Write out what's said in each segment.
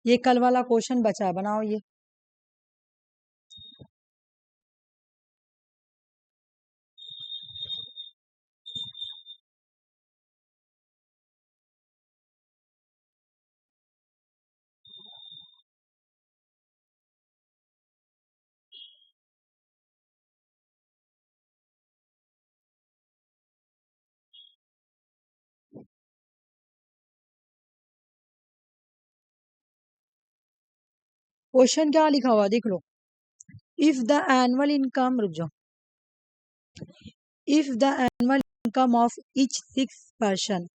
ये कल वाला क्वेश्चन बचा, बनाओ ये। क्वेश्चन क्या लिखा हुआ देख लो। इफ द एनुअल इनकम, रुक जाओ, if the annual income of each 6 person,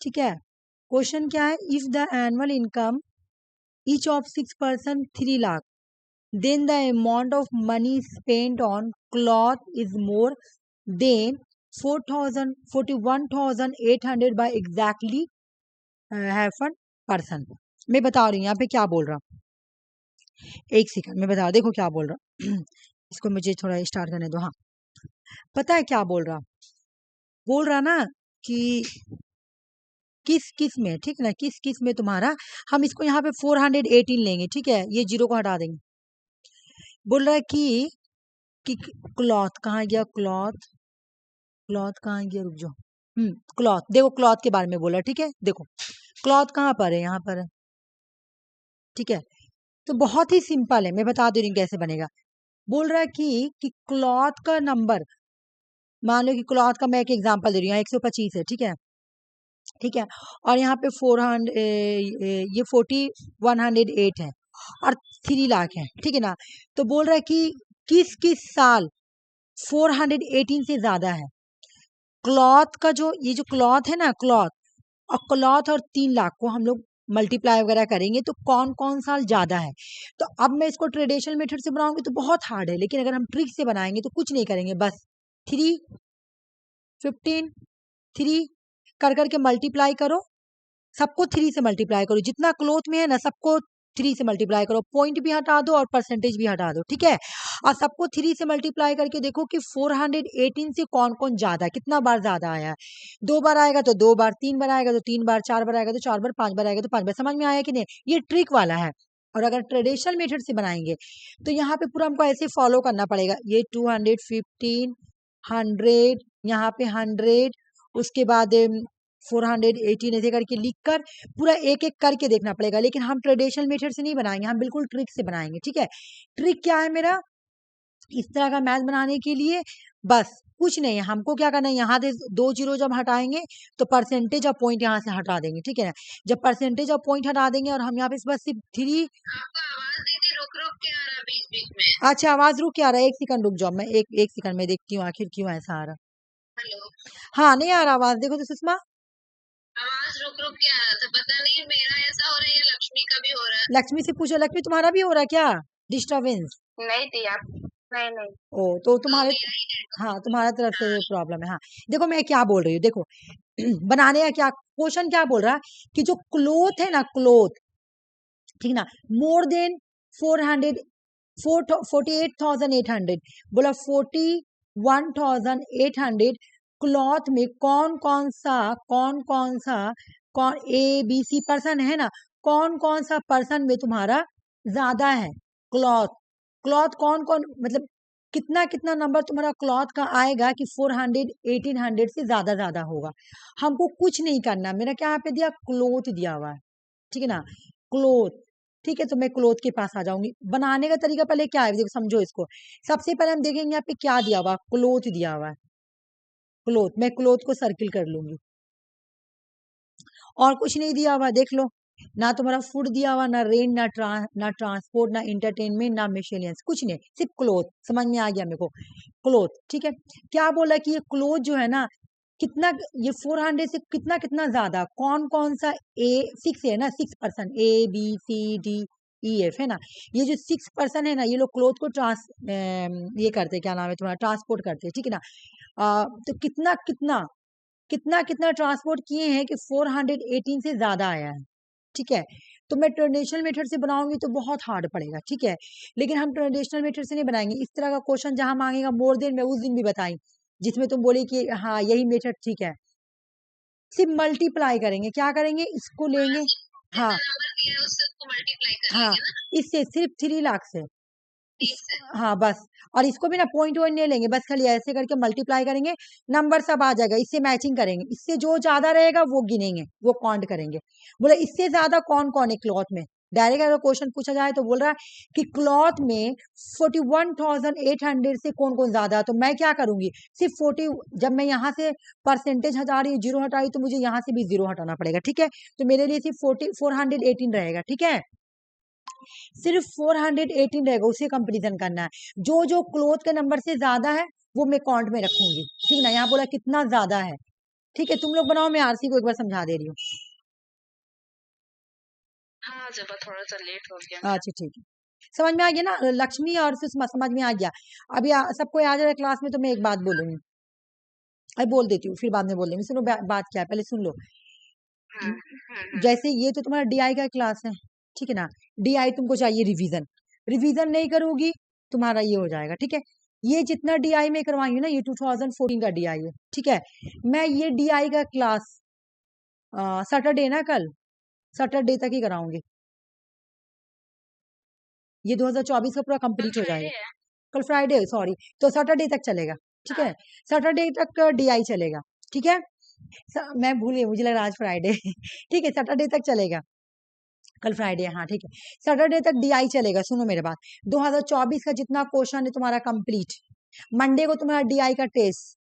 ठीक है। क्वेश्चन क्या है, if the annual income each of 6 person 3 lakh, then the amount of money spent on cloth is more than 41,800 by exactly hyphen person. मैं बता रही हूँ यहाँ पे क्या बोल रहा हूँ, एक सेकंड में बता, देखो क्या बोल रहा इसको मुझे थोड़ा स्टार्ट करने दो। हाँ, पता है क्या बोल रहा ना कि किस किस में, ठीक है ना, किस किस में तुम्हारा, हम इसको यहाँ पे 418 लेंगे, ठीक है, ये जीरो को हटा देंगे। बोल रहा है कि क्लॉथ कहाँ गया, क्लॉथ कहाँ गया, रुक जाओ। क्लॉथ, देखो क्लॉथ के बारे में बोला, ठीक है। देखो क्लॉथ कहाँ पर है, यहाँ पर है, ठीक है। तो बहुत ही सिंपल है, मैं बता दे रही हूँ कैसे बनेगा। बोल रहा है कि क्लॉथ का नंबर, मान लो कि क्लॉथ का मैं एक एग्जांपल दे रही हूँ, 125 है, ठीक है, ठीक है। और यहाँ पे 400 ये 4108 है और 3 लाख है, ठीक है ना। तो बोल रहा है कि किस किस साल 418 से ज्यादा है। क्लॉथ का जो, ये जो क्लॉथ है ना, क्लॉथ और 3 लाख को हम लोग मल्टीप्लाई वगैरह करेंगे तो कौन कौन साल ज्यादा है। तो अब मैं इसको ट्रेडिशनल मेथड से बनाऊंगी तो बहुत हार्ड है, लेकिन अगर हम ट्रिक से बनाएंगे तो कुछ नहीं करेंगे, बस 3 15 3 कर करके मल्टीप्लाई करो, सबको 3 से मल्टीप्लाई करो, जितना क्लोथ में है ना सबको 3 से मल्टीप्लाई करो, पॉइंट भी हटा दो और परसेंटेज भी हटा दो, ठीक है। और सबको 3 से मल्टीप्लाई करके देखो कि 418 से कौन कौन ज्यादा है, कितना बार ज्यादा आया है। 2 बार आएगा तो 2 बार, 3 बार आएगा तो 3 बार, 4 बार आएगा तो 4 बार, 5 बार आएगा तो 5 बार। समझ में आया कि नहीं, ये ट्रिक वाला है। और अगर ट्रेडिशनल मेथड से बनाएंगे तो यहाँ पे पूरा हमको ऐसे फॉलो करना पड़ेगा, ये 215 100, यहाँ पे 100, उसके बाद 418 ऐसे करके लिखकर पूरा एक एक करके देखना पड़ेगा। लेकिन हम ट्रेडिशनल मेथड से नहीं बनाएंगे, हम बिल्कुल ट्रिक से बनाएंगे, ठीक है। ट्रिक क्या है मेरा, इस तरह का मैथ बनाने के लिए बस कुछ नहीं है, हमको क्या करना है, यहाँ से 2 जीरो जब हटाएंगे तो परसेंटेज और पॉइंट यहाँ से हटा देंगे, ठीक है ना। जब परसेंटेज और पॉइंट हटा देंगे और हम यहाँ पे बस सिर्फ 3, आपका आवाज दीदी रुक रुक के आ रहा बीच बीच में। अच्छा आवाज रुक के आ रहा है, एक सेकंड रुक जाओ, मैं एक सेकंड में देखती हूँ आखिर क्यों ऐसा आ रहा। हेलो, हाँ नहीं आ रहा आवाज, देखो तो सुषमा, आवाज रुक रुक के आ रहा था, पता नहीं मेरा ऐसा हो रहा है या लक्ष्मी का भी हो रहा है। लक्ष्मी से पूछो, लक्ष्मी तुम्हारा भी हो रहा है क्या डिस्टर्बेंस? नहीं थी आप, नहीं ओ तो तो तुम्हारे, मेरा ही है। हाँ तुम्हारा तरफ से हाँ, प्रॉब्लम है। हाँ देखो मैं क्या बोल रही हूँ, देखो बनाने का क्या क्वेश्चन क्या बोल रहा है कि जो क्लोथ है ना, क्लोथ, ठीक ना, मोर देन 400 48,800, बोला 41,800 क्लॉथ में कौन ए बी सी पर्सन है ना, कौन कौन सा पर्सन में तुम्हारा ज्यादा है क्लॉथ, क्लॉथ कौन कौन, मतलब कितना कितना नंबर तुम्हारा क्लॉथ का आएगा कि 400 1800 से ज्यादा ज्यादा होगा। हमको कुछ नहीं करना, मेरा क्या यहाँ पे दिया, क्लोथ दिया हुआ है, ठीक है ना, क्लोथ, ठीक है। तो मैं क्लोथ के पास आ जाऊंगी। बनाने का तरीका पहले क्या है, देखो समझो इसको। सबसे पहले हम देखेंगे यहाँ पे क्या दिया हुआ, क्लोथ दिया हुआ है, क्लोथ, मैं क्लोथ को सर्किल कर लूंगी, और कुछ नहीं दिया हुआ, देख लो, ना तुम्हारा फूड दिया हुआ, ना रेंट, ना ट्रांसपोर्ट, ना इंटरटेनमेंट, ना मिशेलियंस, कुछ नहीं, सिर्फ क्लोथ। समझ में आ गया मेरे को, क्लोथ, ठीक है। क्या बोला कि ये क्लोथ जो है ना, कितना, ये 400 से कितना कितना ज्यादा, कौन कौन सा, ए 6 है ना, 6 person, a b c d e f है ना, ये जो 6 पर्सन है ना, ये लोग क्लोथ को ये करते, क्या नाम है तुम्हारा, ट्रांसपोर्ट करते हैं, ठीक है ना। तो कितना कितना कितना कितना ट्रांसपोर्ट किए हैं कि 418 से ज्यादा आया है, ठीक है। तो मैं ट्रेडिशनल मेथड से बनाऊंगी तो बहुत हार्ड पड़ेगा, ठीक है। लेकिन हम ट्रेडिशनल मेथड से नहीं बनाएंगे, इस तरह का क्वेश्चन जहां मांगेगा मोर देन, मैं उस दिन भी बताई जिसमें तुम बोले कि हाँ यही मेथड ठीक है, सिर्फ मल्टीप्लाई करेंगे, क्या करेंगे, इसको लेंगे, हाँ हाँ, इससे सिर्फ 3 लाख से, हाँ बस, और इसको भी ना पॉइंट वन नहीं लेंगे, बस खाली ऐसे करके मल्टीप्लाई करेंगे, नंबर सब आ जाएगा, इससे मैचिंग करेंगे, इससे जो ज्यादा रहेगा वो गिनेंगे, वो काउंट करेंगे। बोले इससे ज्यादा कौन कौन है क्लॉथ में, डायरेक्ट अगर क्वेश्चन पूछा जाए तो बोल रहा है कि क्लॉथ में 41,800 से कौन कौन ज्यादा है, तो मैं क्या करूंगी, सिर्फ 40, जब मैं यहाँ से परसेंटेज हटा रही हूँ, 0 हटा रही, तो मुझे यहाँ से भी 0 हटाना पड़ेगा, ठीक है, तो मेरे लिए सिर्फ 418 रहेगा, ठीक है, सिर्फ 418 रहेगा, उसे कंपेरिजन करना है, जो जो क्लोथ के नंबर से ज्यादा है वो मैं काउंट में रखूंगी, ठीक ना, यहाँ बोला कितना ज्यादा है, ठीक है, तुम लोग बनाओ, मैं आरसी को एक बार समझा दे रही हूँ। हाँ जब थोड़ा सा लेट हो गया। अच्छा ठीक है, समझ में आ गया ना, लक्ष्मी और सुषमा समझ में आ गया, अभी सबको याद है क्लास में, तो मैं एक बात बोलूंगी, अभी बोल देती हूँ, फिर बाद में बोल देंगे, सुनो बात क्या है, पहले सुन लो। जैसे ये तो तुम्हारा डीआई का क्लास है, ठीक है ना, डीआई तुमको चाहिए रिवीजन, रिवीजन नहीं करोगी तुम्हारा ये हो जाएगा, ठीक है, ये जितना डीआई में करवाएंगे ना, ये 2014 का डीआई है, ठीक है, मैं ये डीआई का क्लास सैटरडे ना, कल सैटरडे तक ही कराऊंगी, ये 2024 का पूरा कंप्लीट हो जाएगा, कल फ्राइडे सॉरी, तो सैटरडे तक चलेगा, ठीक है, सैटरडे तक डीआई चलेगा, ठीक है, मैं भूल गई, मुझे लग रहा आज फ्राइडे ठीक है, सैटरडे तक चलेगा, कल फ्राइडे, हाँ ठीक है, सैटरडे तक डीआई चलेगा, सुनो मेरे बात, 2024 का जितना क्वेश्चन है तुम्हारा कंप्लीट, मंडे को तुम्हारा डीआई का टेस्ट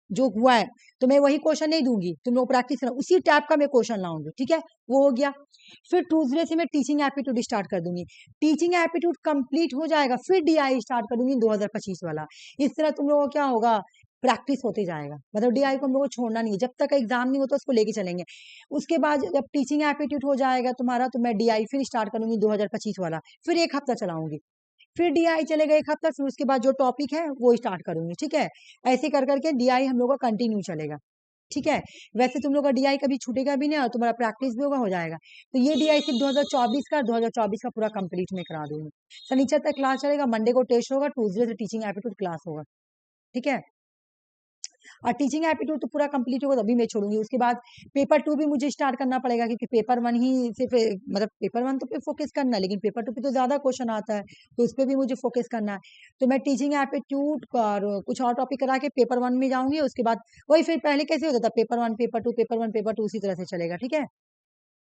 जो हुआ है, तो मैं वही क्वेश्चन नहीं दूंगी, तुम लोग प्रैक्टिस करना, उसी टाइप का मैं क्वेश्चन लाऊंगी, ठीक है, वो हो गया, फिर ट्यूसडे से मैं टीचिंग एप्टीट्यूड स्टार्ट कर दूंगी, टीचिंग एप्टीट्यूड कंप्लीट हो जाएगा, फिर डीआई स्टार्ट कर दूंगी 2025 वाला, इस तरह तुम लोगों को क्या होगा, प्रैक्टिस होते जाएगा, मतलब डीआई को हम लोग को छोड़ना नहीं है, जब तक एग्जाम नहीं होता उसको लेके चलेंगे, उसके बाद जब टीचिंग एप्टीट्यूड हो जाएगा तुम्हारा, तो मैं डीआई फिर स्टार्ट करूंगी 2025 वाला, फिर एक हफ्ता चलाऊंगी, फिर डीआई चलेगा एक हफ्ता, फिर उसके बाद जो टॉपिक है वो स्टार्ट करूंगी, ठीक है, ऐसे कर करके डीआई हम लोग का कंटिन्यू चलेगा, ठीक है, वैसे तुम लोग का डीआई कभी छूटेगा भी नहीं और तुम्हारा प्रैक्टिस भी होगा, हो जाएगा, तो ये डीआई सिर्फ 2024 का पूरा कंप्लीट में करा दूंगी, शनिचर तक क्लास चलेगा, मंडे को टेस्ट होगा, ट्यूसडे से टीचिंग एप्टीट्यूड क्लास होगा, ठीक है, और टीचिंग एप्टीट्यूड तो पूरा कंप्लीट होगा तभी मैं छोड़ूंगी, उसके बाद पेपर 2 भी मुझे स्टार्ट करना पड़ेगा, क्योंकि पेपर 1 ही सिर्फ मतलब पेपर 1 तो पे फोकस करना है, लेकिन पेपर 2 पे तो ज्यादा क्वेश्चन आता है, तो उस पर भी मुझे फोकस करना है, तो मैं टीचिंग एप्टीट्यूड और कुछ और टॉपिक करा के पेपर 1 में जाऊंगी, उसके बाद वही फिर पहले कैसे होता था, पेपर 1 पेपर 2 पेपर 1 पेपर 2 उसी तरह से चलेगा, ठीक है,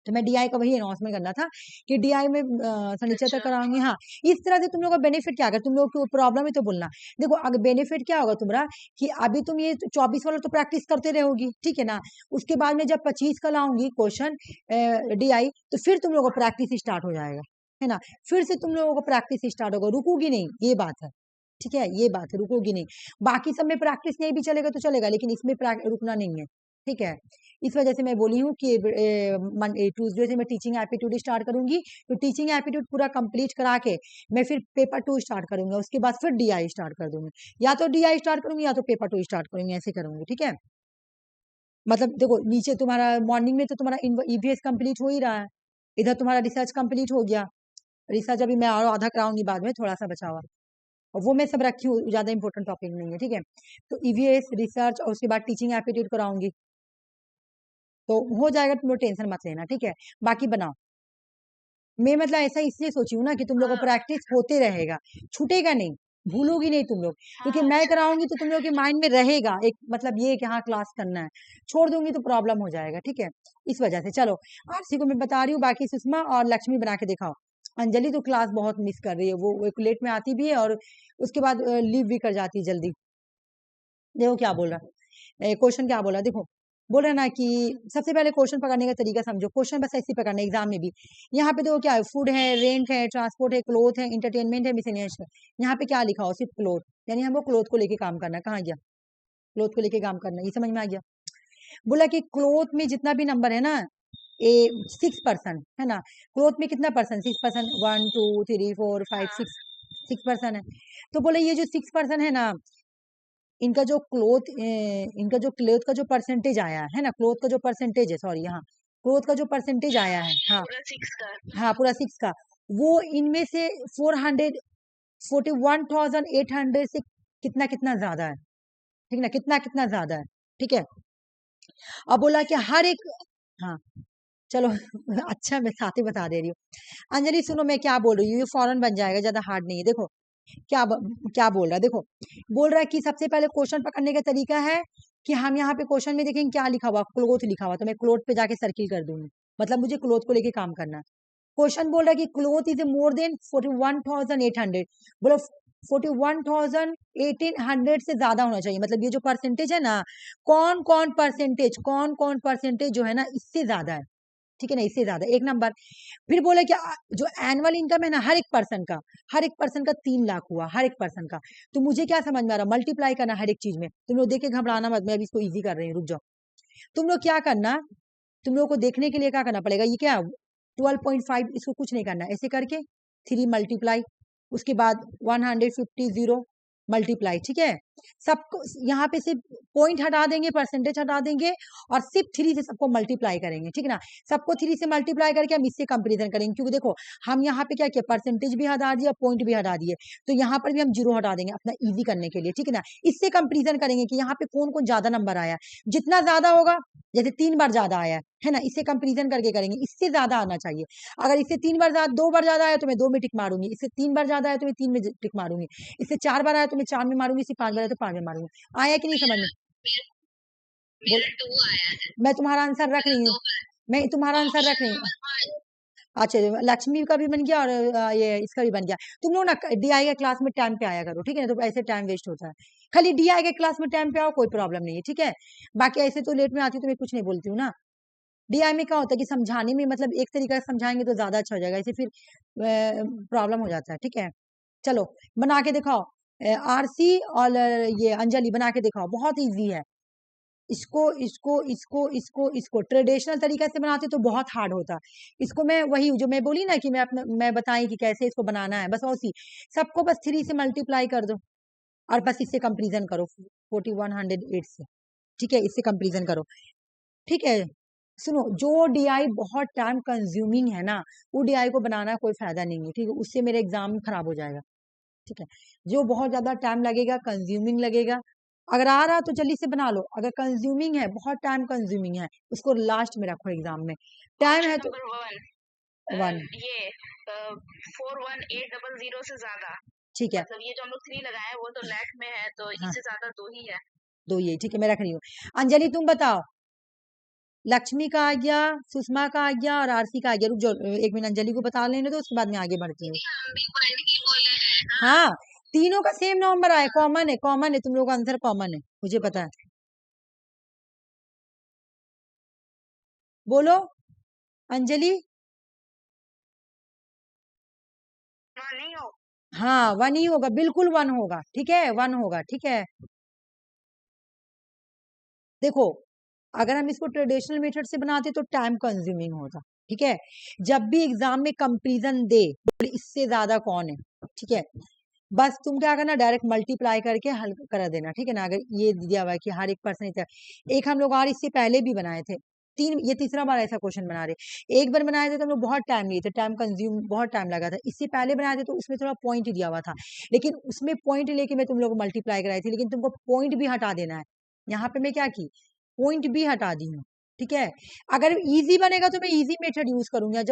तो मैं डीआई का वही अनाउंसमेंट करना था कि डीआई में फर्नीचर तक कराऊंगी, हाँ, इस तरह से तुम लोग का बेनिफिट क्या, अगर तुम लोग को प्रॉब्लम है तो बोलना, देखो अगर बेनिफिट क्या होगा तुम्हारा, कि अभी तुम ये 24 वाला तो प्रैक्टिस करते रहोगी, ठीक है ना, उसके बाद में जब 25 का लाऊंगी क्वेश्चन डीआई, तो फिर तुम लोग को प्रैक्टिस स्टार्ट हो जाएगा, है ना, फिर से तुम लोगों को प्रैक्टिस स्टार्ट होगा, रुकोगी नहीं, ये बात है, ठीक है, ये बात है, रुकोगी नहीं, बाकी सब में प्रैक्टिस नहीं भी चलेगा तो चलेगा, लेकिन इसमें रुकना नहीं है, ठीक है, इस वजह से मैं बोली हूँ कि ट्यूसडे से मैं टीचिंग एप्टीट्यूड स्टार्ट करूंगी, तो टीचिंग एप्टीट्यूड पूरा कंप्लीट करा के मैं फिर पेपर 2 स्टार्ट करूंगा, उसके बाद फिर डीआई स्टार्ट कर दूंगी, या तो डीआई स्टार्ट करूंगी या तो पेपर 2 स्टार्ट करूंगी, ऐसे करूंगी, ठीक है, मतलब देखो नीचे तुम्हारा मॉर्निंग में तो तुम्हारा ईवीएस कंप्लीट हो ही रहा है, इधर तुम्हारा रिसर्च कंप्लीट हो गया, रिसर्च अभी मैं और आधा कराऊंगी बाद में, थोड़ा सा बचा हुआ, और वो मैं सब रखी हूँ, ज्यादा इंपॉर्टेंट टॉपिक नहीं है, ठीक है, तो ईवीएस रिसर्च और उसके बाद टीचिंग एप्टीट्यूड कराऊंगी, तो हो जाएगा, तुम लोग टेंशन मत लेना, ठीक है, बाकी बनाओ, मैं मतलब ऐसा इसलिए सोची हूँ ना कि तुम लोग को प्रैक्टिस होते रहेगा, छूटेगा नहीं, भूलोगी नहीं तुम लोग, क्योंकि मैं कराऊंगी तो तुम लोग के माइंड में रहेगा एक, मतलब ये कि हाँ क्लास करना है, छोड़ दूंगी तो प्रॉब्लम हो जाएगा, ठीक है, इस वजह से चलो, आरसी को मैं बता रही हूँ, बाकी सुषमा और लक्ष्मी बना के दिखाओ, अंजलि तो क्लास बहुत मिस कर रही है, वो एक लेट में आती भी है और उसके बाद लीव भी कर जाती है जल्दी, देखो क्या बोल रहा है, क्वेश्चन क्या बोला, देखो बोल रहे ना कि सबसे पहले क्वेश्चन पकड़ने का तरीका समझो, क्वेश्चन बस ऐसे पकड़ना एग्जाम में भी, यहाँ पे देखो क्या है, फूड है, रेंट है, ट्रांसपोर्ट है, क्लोथ है, इंटरटेनमेंट है, मिसलेनियस है, यहाँ पे क्या लिखा हो, सिर्फ क्लोथ, यानी हमको क्लोथ को लेके काम करना है, कहाँ गया, क्लोथ को लेके काम करना है, ये समझ में आ गया, बोला कि क्लोथ में जितना भी नंबर है ना, ए 6% है ना, क्लोथ में कितना परसेंट, 6%, 1 2 3 4 5 6, 6% है, तो बोले ये जो 6% है ना, इनका जो क्लोथ इनका जो क्लोथ का जो परसेंटेज आया है ना, क्लोथ का जो परसेंटेज है, सॉरी, यहाँ क्लोथ का जो परसेंटेज आया है, हाँ हाँ पूरा 6 का, वो इनमें से 41,800 से कितना कितना ज्यादा है, ठीक ना, कितना कितना ज्यादा है, ठीक है, अब बोला कि हर एक, हाँ चलो अच्छा मैं साथ ही बता दे रही हूँ। अंजलि सुनो मैं क्या बोल रही हूँ, ये फौरन बन जाएगा, ज्यादा हार्ड नहीं है। देखो क्या बोल रहा है, देखो बोल रहा है कि सबसे पहले क्वेश्चन पकड़ने का तरीका है कि हम यहाँ पे क्वेश्चन में देखेंगे क्या लिखा हुआ, क्लोथ लिखा हुआ, तो मैं क्लोथ पे जाके सर्किल कर दूंगी, मतलब मुझे क्लोथ को लेके काम करना है। क्वेश्चन बोल रहा है कि क्लोथ इज मोर देन 41,800, बोलो 41,1800 से ज्यादा होना चाहिए, मतलब ये जो परसेंटेज है ना, कौन कौन परसेंटेज जो है ना इससे ज्यादा है, ठीक है ना, इससे ज्यादा। एक नंबर। फिर बोले कि जो एनुअल इनकम है ना हर एक पर्सन का 3 लाख हुआ, हर एक पर्सन का। तो मुझे क्या समझ में आ रहा, मल्टीप्लाई करना हर एक चीज में। तुम लोग देख के घबराना मत, मैं अभी इसको इजी कर रही हूँ, रुक जाओ। तुम लोग क्या करना, तुम लोग को देखने के लिए क्या करना पड़ेगा, ये क्या 12.5, इसको कुछ नहीं करना, ऐसे करके 3 मल्टीप्लाई, उसके बाद 150 जीरो मल्टीप्लाई, ठीक है। सबको यहाँ पे सिर्फ पॉइंट हटा देंगे, परसेंटेज हटा देंगे, और सिर्फ 3 से सबको मल्टीप्लाई करेंगे, ठीक है ना। सबको 3 से मल्टीप्लाई करके हम इससे कंपेरिजन करेंगे, क्योंकि देखो हम यहाँ पे क्या किया, परसेंटेज भी हटा दिया, पॉइंट भी हटा दिए, तो यहाँ पर भी हम जीरो हटा देंगे अपना इजी करने के लिए, ठीक है ना। इससे कंपेरिजन करेंगे कि यहाँ पे कौन कौन ज्यादा नंबर आया, जितना ज्यादा होगा, जैसे 3 बार ज्यादा आया है ना, इससे कंपेरिजन करके करेंगे, इससे ज्यादा आना चाहिए। अगर इससे 3 बार ज्यादा, 2 बार ज्यादा आया तो मैं 2 में टिक मारूंगी, इससे 3 बार ज्यादा आया तो मैं 3 में टिक मारूंगी, इससे 4 बार आया तो मैं 4 में मारूंगी, इससे 5 बार आया तो 5 में मारूंगी। आया कि नहीं समझ में? मेरा 2 आया है, मैं तुम्हारा आंसर रख रही हूँ, मैं तुम्हारा आंसर रख रही हूँ। अच्छा लक्ष्मी का भी बन गया और ये इसका भी बन गया। तुम लोग ना डीआई के क्लास में टाइम पे आया करो, ठीक है ना, तो ऐसे टाइम वेस्ट होता है। खाली डीआई के क्लास में टाइम पे आओ, कोई प्रॉब्लम नहीं है, ठीक है। बाकी ऐसे तो लेट में आती हूँ तो मैं कुछ नहीं बोलती हूँ ना। डीआई में क्या होता है कि समझाने में, मतलब एक तरीका से समझाएंगे तो ज्यादा अच्छा हो जाएगा, ऐसे फिर प्रॉब्लम हो जाता है, ठीक है। चलो बना के दिखाओ, आरसी और ये अंजलि बना के दिखाओ, बहुत इजी है। इसको इसको इसको इसको इसको ट्रेडिशनल तरीके से बनाते तो बहुत हार्ड होता। इसको मैं वही जो मैं बोली ना कि मैं बताई कि कैसे इसको बनाना है, बस उसी सबको बस 3 से मल्टीप्लाई कर दो और बस इससे कंपेरिजन करो 4108 से, ठीक है, इससे कंपेरिजन करो, ठीक है। सुनो, जो डीआई बहुत टाइम कंज्यूमिंग है ना, वो डीआई को बनाना कोई फायदा नहीं है, ठीक है, उससे मेरे एग्जाम खराब हो जाएगा, ठीक है। जो बहुत ज्यादा टाइम लगेगा, कंज्यूमिंग लगेगा, अगर आ रहा तो जल्दी से बना लो, अगर कंज्यूमिंग है, बहुत टाइम कंज्यूमिंग है, उसको लास्ट में रखो एग्जाम में। टाइम है तो 1 ये 41800 से ज्यादा, ठीक है, मतलब ये जो हम लोग 3 लगाए वो तो नेट में है, तो हाँ इससे ज्यादा 2 ही है। 2 ये, ठीक है, मैं रख रही हूँ। अंजलि तुम बताओ, लक्ष्मी का आ गया, सुषमा का आ गया और आरसी का आ गया। रुक जाओ एक मिनट, अंजलि को बता लेने दो, उसके बाद में आगे बढ़ती हूँ। हम भी पढ़ के बोले हैं। हाँ तीनों का सेम नंबर आया, कॉमन है, तुम लोग का आंसर कॉमन है, मुझे पता है। बोलो अंजलि। नहीं हो, हाँ 1 ही होगा, बिल्कुल 1 होगा, ठीक है, 1 होगा, ठीक है। देखो अगर हम इसको ट्रेडिशनल मेथड से बनाते तो टाइम कंज्यूमिंग होता, ठीक है। जब भी एग्जाम में कंपेरिजन दे, इससे ज्यादा कौन है, ठीक है, बस तुम क्या करना, डायरेक्ट मल्टीप्लाई करके हल कर देना, ठीक है ना। अगर ये दिया हुआ है कि हर एक पर्सन, एक हम लोग और इससे पहले भी बनाए थे, ये तीसरा बार ऐसा क्वेश्चन बना रहे। एक बार बनाए थे तो हम लोग बहुत टाइम लिए थे, टाइम कंज्यूम बहुत टाइम लगा था। इससे पहले बनाए थे तो उसमें थोड़ा पॉइंट दिया हुआ था, लेकिन उसमें पॉइंट लेके मैं तुम लोग को मल्टीप्लाई कराई थी, लेकिन तुमको पॉइंट भी हटा देना है। यहाँ पे मैं क्या की, पॉइंट भी हटा दी हूँ, ठीक है। अगर इजी बनेगा तो मैं इजी मेथड यूज करूंगी,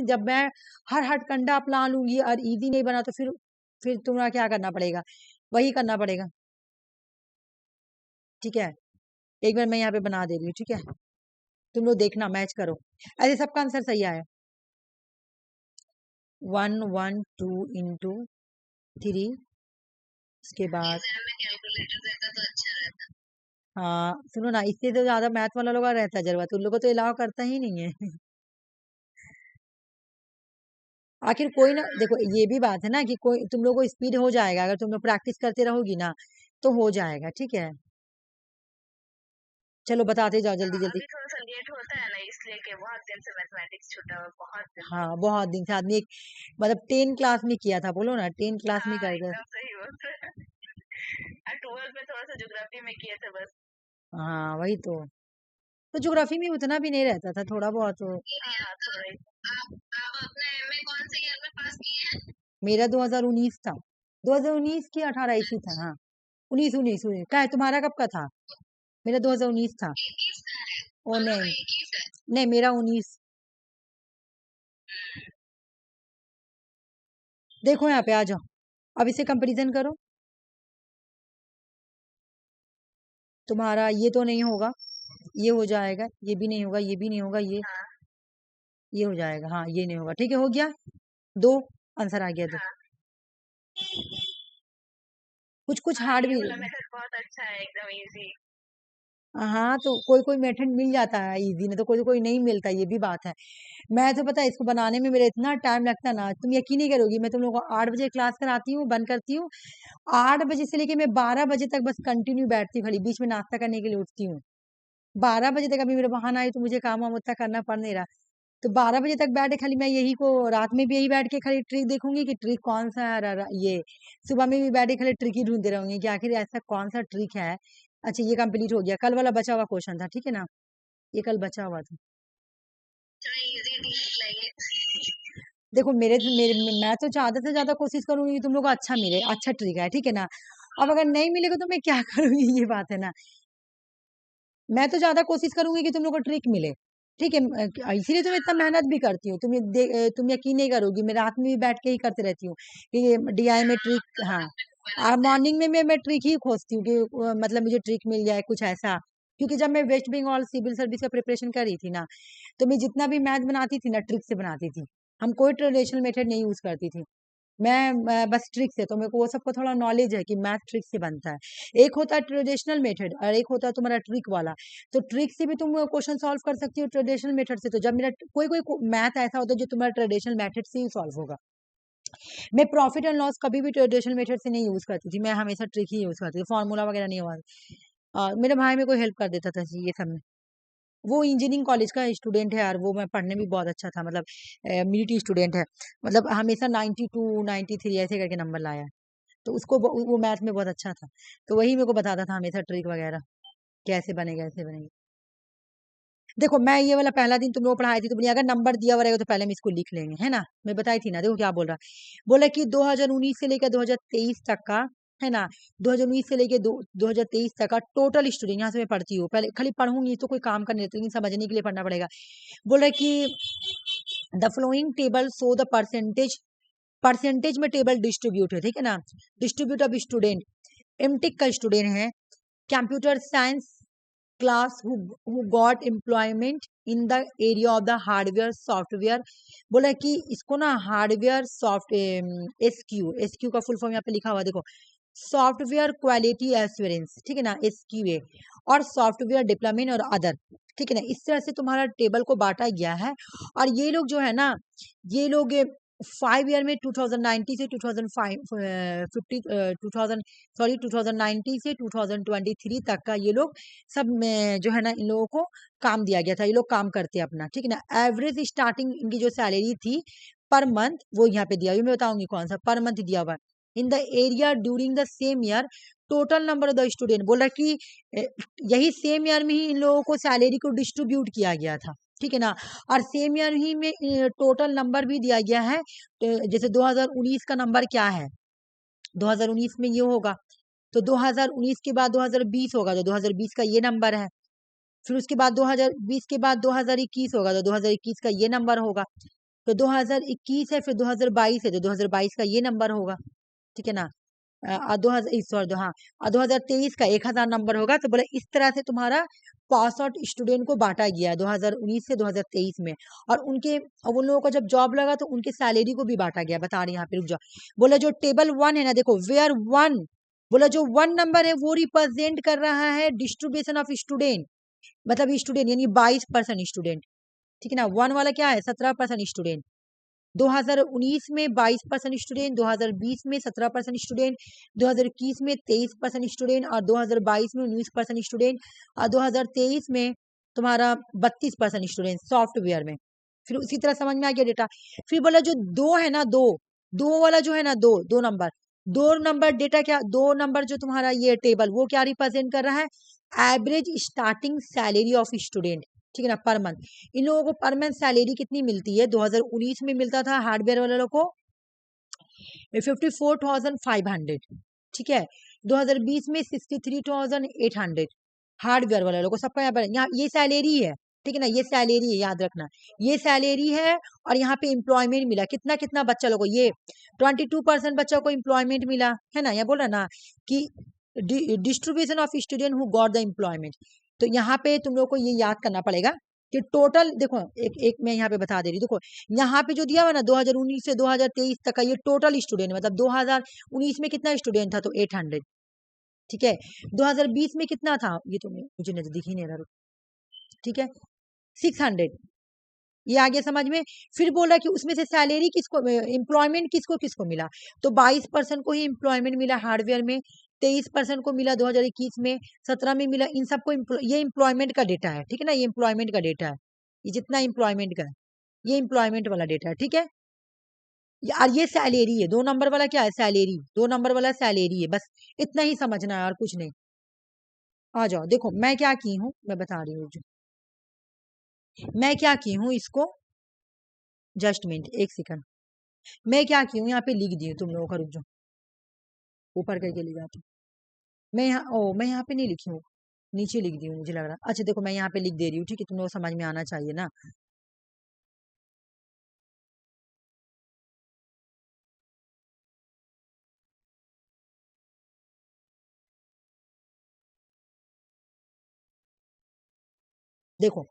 जब मैं हर हथकंडा अपना लूंगी और इजी नहीं बना तो फिर तुम्हारा क्या करना पड़ेगा, वही करना पड़ेगा, ठीक है। एक बार मैं यहाँ पे बना दे रही हूँ, ठीक है, तुम लोग देखना, मैच करो। ऐसे सबका आंसर सही आया, 112 into 3, उसके बाद कैलकुलेटर रहता तो अच्छा रहता। हाँ सुनो ना, इससे तो ज्यादा मैथ वाला लोग रहता है जरूरत, उन लोगों को तो अलाउ करता ही नहीं है। आखिर कोई ना, देखो ये भी बात है ना कि कोई तुम लोग को स्पीड हो जाएगा, अगर तुम लोग प्रैक्टिस करते रहोगी ना तो हो जाएगा, ठीक है। चलो बताते जाओ जल्दी जल्दी। अभी थोड़ा सा लेट होता है ना, इसलिए कि बहुत दिन से मैथमेटिक्स छूटा हुआ, बहुत दिन से। हाँ बहुत दिन से आदमी एक, मतलब 10 क्लास में किया था, बोलो ना 10 क्लास में कर गए। एकदम सही बोल रहे हैं। 12 में थोड़ा सा ज्योग्राफी में किए थे बस। हाँ वही तो ज्योग्राफी में उतना भी नहीं रहता था, थोड़ा बहुत तो। हाँ, थोड़ा ही। आप अपने एमए कौन से ईयर में पास किए हैं? मेरा 2019 था, 2019 की 18 इसी था, हाँ 19 19 19 क्या है, तुम्हारा कब का था? मेरा 2019 था। 21 का है, ओ दोनों का नहीं 21 है। नहीं, मेरा 19। देखो यहाँ पे आ जाओ, अब इसे कंपैरिजन करो। तुम्हारा ये तो नहीं होगा, ये हो जाएगा, ये भी नहीं होगा, ये भी नहीं होगा, हाँ ये हो जाएगा, हाँ ये नहीं होगा। ठीक है, हो गया, 2 आंसर आ गया। दो हाँ कुछ कुछ हाँ, हार्ड ये भी। वाला मेथड बहुत अच्छा है, एकदम इजी। हाँ तो कोई कोई मेथड मिल जाता है इजी, नहीं तो कोई कोई नहीं मिलता, ये भी बात है। मैं तो पता है इसको बनाने में मेरा इतना टाइम लगता है ना, तुम यकीन नहीं करोगी। मैं तुम लोगों को 8 बजे क्लास कराती हूँ, बंद करती हूँ, 8 बजे से लेके मैं 12 बजे तक बस कंटिन्यू बैठती हूँ, खाली बीच में नाश्ता करने के लिए उठती हूँ। 12 बजे तक अभी मेरा बहाना है तो मुझे काम वाम उतना करना पड़ नहीं रहा। तो 12 बजे तक बैठे खाली मैं यही को, रात में भी यही बैठ के खाली ट्रिक देखूंगी कि ट्रिक कौन सा है। ये सुबह में भी बैठे खाली ट्रिक ही ढूंढते रहूंगी कि आखिर ऐसा कौन सा ट्रिक है। अच्छा ये कंप्लीट हो गया, कल वाला बचा हुआ क्वेश्चन था, ठीक है ना, ये कल बचा हुआ था। थोड़ा इजी दिखाइए। देखो मेरे मैं तो ज्यादा से ज्यादा कोशिश करूंगी कि तुम लोग को अच्छा मिले, अच्छा ट्रिक है, ठीक है ना। अब अगर नहीं मिलेगा तो मैं क्या करूंगी, ये बात है ना। मैं तो ज्यादा कोशिश करूंगी कि तुम लोग को ट्रिक मिले, ठीक है। इसीलिए तो मैं इतना मेहनत भी करती हूँ। तुम यकीन नहीं करोगी, मैं रात में भी बैठ के ही करते रहती हूँ कि ये डीआई में ट्रिक, हाँ। और मॉर्निंग में मैं ट्रिक ही खोजती हूँ कि मतलब मुझे ट्रिक मिल जाए कुछ ऐसा। क्योंकि जब मैं वेस्ट बंगाल सिविल सर्विस का प्रिपरेशन कर रही थी ना, तो मैं जितना भी मैथ बनाती थी ना, ट्रिक से बनाती थी। हम कोई ट्रेडिशनल मेथड नहीं यूज करती थी। मैं बस ट्रिक से, तो मेरे को वो सबको थोड़ा नॉलेज है कि मैथ ट्रिक से बनता है। एक होता है ट्रेडिशनल मेथड और एक होता है तुम्हारा ट्रिक वाला। तो ट्रिक से भी तुम क्वेश्चन सॉल्व कर सकती हो, ट्रेडिशनल मेथड से। तो जब मेरा कोई कोई मैथ ऐसा होता है जो तुम्हारा ट्रेडिशनल मेथड से ही सॉल्व होगा। मैं प्रॉफिट एंड लॉस कभी भी ट्रेडिशनल मेथड से नहीं यूज करती थी, मैं हमेशा ट्रिक ही यूज करती थी, फॉर्मूला वगैरह नहीं हुआ। मेरे भाई मेरे को हेल्प कर देता था ये सब में। वो इंजीनियरिंग कॉलेज का स्टूडेंट है यार, वो मैं पढ़ने में बहुत अच्छा था, मतलब मिलिट्री स्टूडेंट है। मतलब हमेशा 92 93 ऐसे करके नंबर लाया है। तो उसको वो मैथ में बहुत अच्छा था। तो वही मेरे को बताता था हमेशा ट्रिक वगैरह, कैसे बनेगा ऐसे बनेगा। देखो मैं ये वाला पहला दिन तुम लोग पढ़ाई थी तो बोली अगर नंबर दिया हुआ रहेगा तो पहले हम इसको लिख लेंगे, है ना। मैं बताई थी ना, देखो क्या बोल रहा। बोला कि 2019 से लेकर 2023 तक का, है ना, 2019 से लेकर 2023 तक का टोटल स्टूडेंट, यहाँ से मैं पढ़ती हूँ, पहले खाली पढ़ूंगी तो कोई काम करने देती, लेकिन समझने के लिए पढ़ना पड़ेगा। बोल रहा कि the flowing table show the percentage में टेबल डिस्ट्रीब्यूट है, ठीक है ना। डिस्ट्रीब्यूट ऑफ स्टूडेंट, एमटेक का स्टूडेंट है, computer science class who got employment in the area of the hardware software। बोला कि इसको ना हार्डवेयर सॉफ्ट एसक्यू का फुल फॉर्म यहाँ पे लिखा हुआ देखो, सॉफ्टवेयर क्वालिटी एश्योरेंस, ठीक है ना, एसक्यूए, और सॉफ्टवेयर डिप्लोमेंट और अदर, ठीक है ना। इस तरह से तुम्हारा टेबल को बांटा गया है। और ये लोग जो है ना, ये लोग 5 ईयर में 2090 से 2090 से 2023 तक का ये लोग सब में जो है ना, इन लोगों को काम दिया गया था। ये लोग काम करते हैं अपना, ठीक है ना। एवरेज स्टार्टिंग इनकी जो सैलरी थी पर मंथ, वो यहाँ पे दिया हुआ, मैं बताऊंगी कौन सा पर मंथ दिया हुआ है। In the area during the same year total number of the student, बोल रहा कि यही सेम ईयर में ही इन लोगों को सैलरी को डिस्ट्रीब्यूट किया गया था, ठीक है ना। और सेम ईयर ही में टोटल नंबर भी दिया गया है। जैसे 2019 का नंबर क्या है, 2019 में ये होगा, तो 2019 के बाद 2020 होगा, तो 2020 का ये नंबर है। फिर उसके बाद 2020 के बाद 2021 होगा, तो 2021 का ये नंबर होगा। तो 2021 है, फिर 2022 है, तो 2022 का ये नंबर होगा, ठीक है ना। 2000 सॉरी, हाँ, 2023 का 1000 नंबर होगा। तो बोले इस तरह से तुम्हारा पास आउट स्टूडेंट को बांटा गया है 2019 से 2023 में। और अब उन लोगों को जब जॉब लगा तो उनके सैलरी को भी बांटा गया, बता रही यहाँ पे, रुक जाओ। बोले जो टेबल 1 है ना, देखो वेयर 1, बोला जो 1 नंबर है वो रिप्रेजेंट कर रहा है डिस्ट्रीब्यूशन ऑफ स्टूडेंट, मतलब स्टूडेंट यानी 22% स्टूडेंट, ठीक है ना। 1 वाला क्या है, 17% स्टूडेंट। 2019 में 22% स्टूडेंट, 2020 में 17% स्टूडेंट, 2021 में 23% स्टूडेंट, और 2022 में 19% स्टूडेंट, और 2023 में तुम्हारा 32% स्टूडेंट सॉफ्टवेयर में। फिर उसी तरह समझ में आ गया डेटा। फिर बोला जो 2 है ना, दो दो वाला जो है ना, दो नंबर, 2 नंबर डेटा क्या, 2 नंबर जो तुम्हारा ये टेबल वो क्या रिप्रेजेंट कर रहा है, average starting salary of student, ठीक है ना, पर मंथ। इन लोगों को पर मंथ सैलरी कितनी मिलती है, 2019 में मिलता था हार्डवेयर वाले लोगों को 54,500, ठीक है। 2020 में 63,800, हार्डवेयर वाले लोगों को सबका यहाँ ये सैलरी है, ठीक है ना, ये सैलरी है, याद रखना, ये सैलरी है। और यहाँ पे एम्प्लॉयमेंट मिला, कितना कितना बच्चा लोगों को, ये 22% बच्चों को एम्प्लॉयमेंट मिला है ना। ये बोल रहा ना कि distribution of student who got the employment. तो यहाँ पे तुम लोग को ये याद करना पड़ेगा कि टोटल देखो, एक एक मैं यहाँ पे बता दे रही हूँ, देखो यहाँ पे जो दिया हुआ ना 2019 से 2023 तक का ये टोटल स्टूडेंट, मतलब 2019 में कितना स्टूडेंट था, तो 800, ठीक है। 2020 में कितना था, ये तो मुझे नहीं दिख ही नहीं रहा, ठीक है, 600। ये आगे समझ में। फिर बोला कि उसमें से सैलरी किसको, एम्प्लॉयमेंट किसको किसको मिला, तो 22% को ही एम्प्लॉयमेंट मिला हार्डवेयर में, 23% को मिला 2021 में, 17 में मिला, इन सबको ये एम्प्लॉयमेंट का डेटा है, ठीक है ना, ये एम्प्लॉयमेंट का डेटा है, ये जितना एम्प्लॉयमेंट का है, ये एम्प्लॉयमेंट वाला डेटा है, ठीक है। और ये सैलरी है, 2 नंबर वाला क्या है, सैलरी, 2 नंबर वाला सैलरी है, बस इतना ही समझना है और कुछ नहीं। आ जाओ, देखो मैं क्या की हूँ, मैं बता रही हूँ, मैं क्या की हूँ इसको, जस्ट मिनट, एक सेकंड, मैं क्या की हूँ यहाँ पे लिख दी हूँ, तुम लोगों का, रुक जाओ, ऊपर करके ले जाती हूँ मैं यहाँ, ओ मैं यहाँ पे नहीं लिखी हूँ, नीचे लिख दी हूँ मुझे लग रहा। अच्छा देखो, मैं यहाँ पे लिख दे रही हूँ, ठीक है, तुम लोग समझ में आना चाहिए ना। देखो,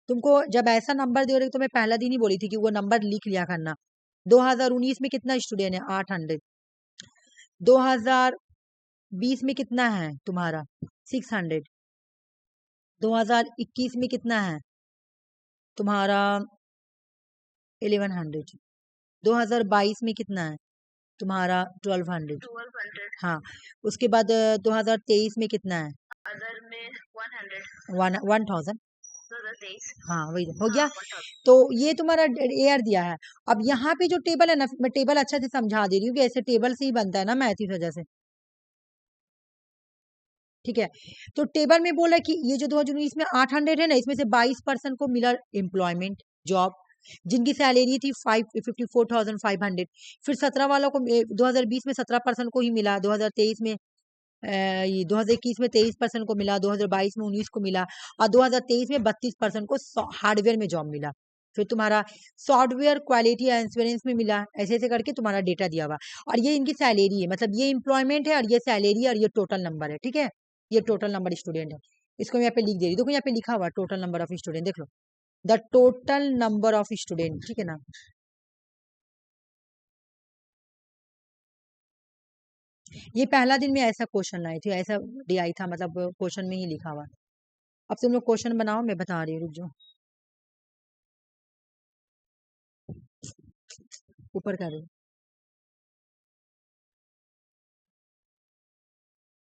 तुमको जब ऐसा नंबर दे रहे, तो मैं पहला दिन ही बोली थी कि वो नंबर लिख लिया करना। 2019 में कितना स्टूडेंट है, 800। 2020 में कितना है तुम्हारा, 600। 2021 में कितना है तुम्हारा, 1100। 2022 में कितना है तुम्हारा, 1200। 1200। हाँ, उसके बाद 2023 में कितना है, अदर में 100। 1000। 2023। हाँ वही हो गया। हाँ 1000। तो ये तुम्हारा एयर दिया है। अब यहाँ पे जो टेबल है ना, मैं टेबल अच्छे से समझा दे रही हूँ कि ऐसे टेबल से ही बनता है ना मैथ, इस वजह से, ठीक है। तो टेबल में बोला कि ये जो 2019 में 800 है ना, इसमें से 22% को मिला एम्प्लॉयमेंट जॉब, जिनकी सैलरी थी 54,500। फिर 17 वालों को 2020 में 17% को ही मिला, 2023 में ये 2021 में 23% को मिला, 2022 में 19 को मिला, और 2023 में 32% को हार्डवेयर में जॉब मिला। फिर तुम्हारा सॉफ्टवेयर क्वालिटी एश्योरेंस में मिला, ऐसे ऐसे करके तुम्हारा डेटा दिया हुआ। और ये इनकी सैलरी है, मतलब ये एम्प्लॉयमेंट है, और ये सैलरी है, और ये टोटल नंबर है, ठीक है, ये टोटल नंबर स्टूडेंट है। इसको मैं यहाँ पे लिख दे रही हूँ, देखो यहाँ पे लिखा हुआ टोटल नंबर ऑफ स्टूडेंट, देख लो, the total number of student, ठीक है ना। ये पहला दिन में ऐसा क्वेश्चन लाई थी, ऐसा दिया था, मतलब क्वेश्चन में ही लिखा हुआ। अब तुम लोग क्वेश्चन बनाओ, मैं बता रही हूँ, रुक जाओ, ऊपर कर रही हूँ,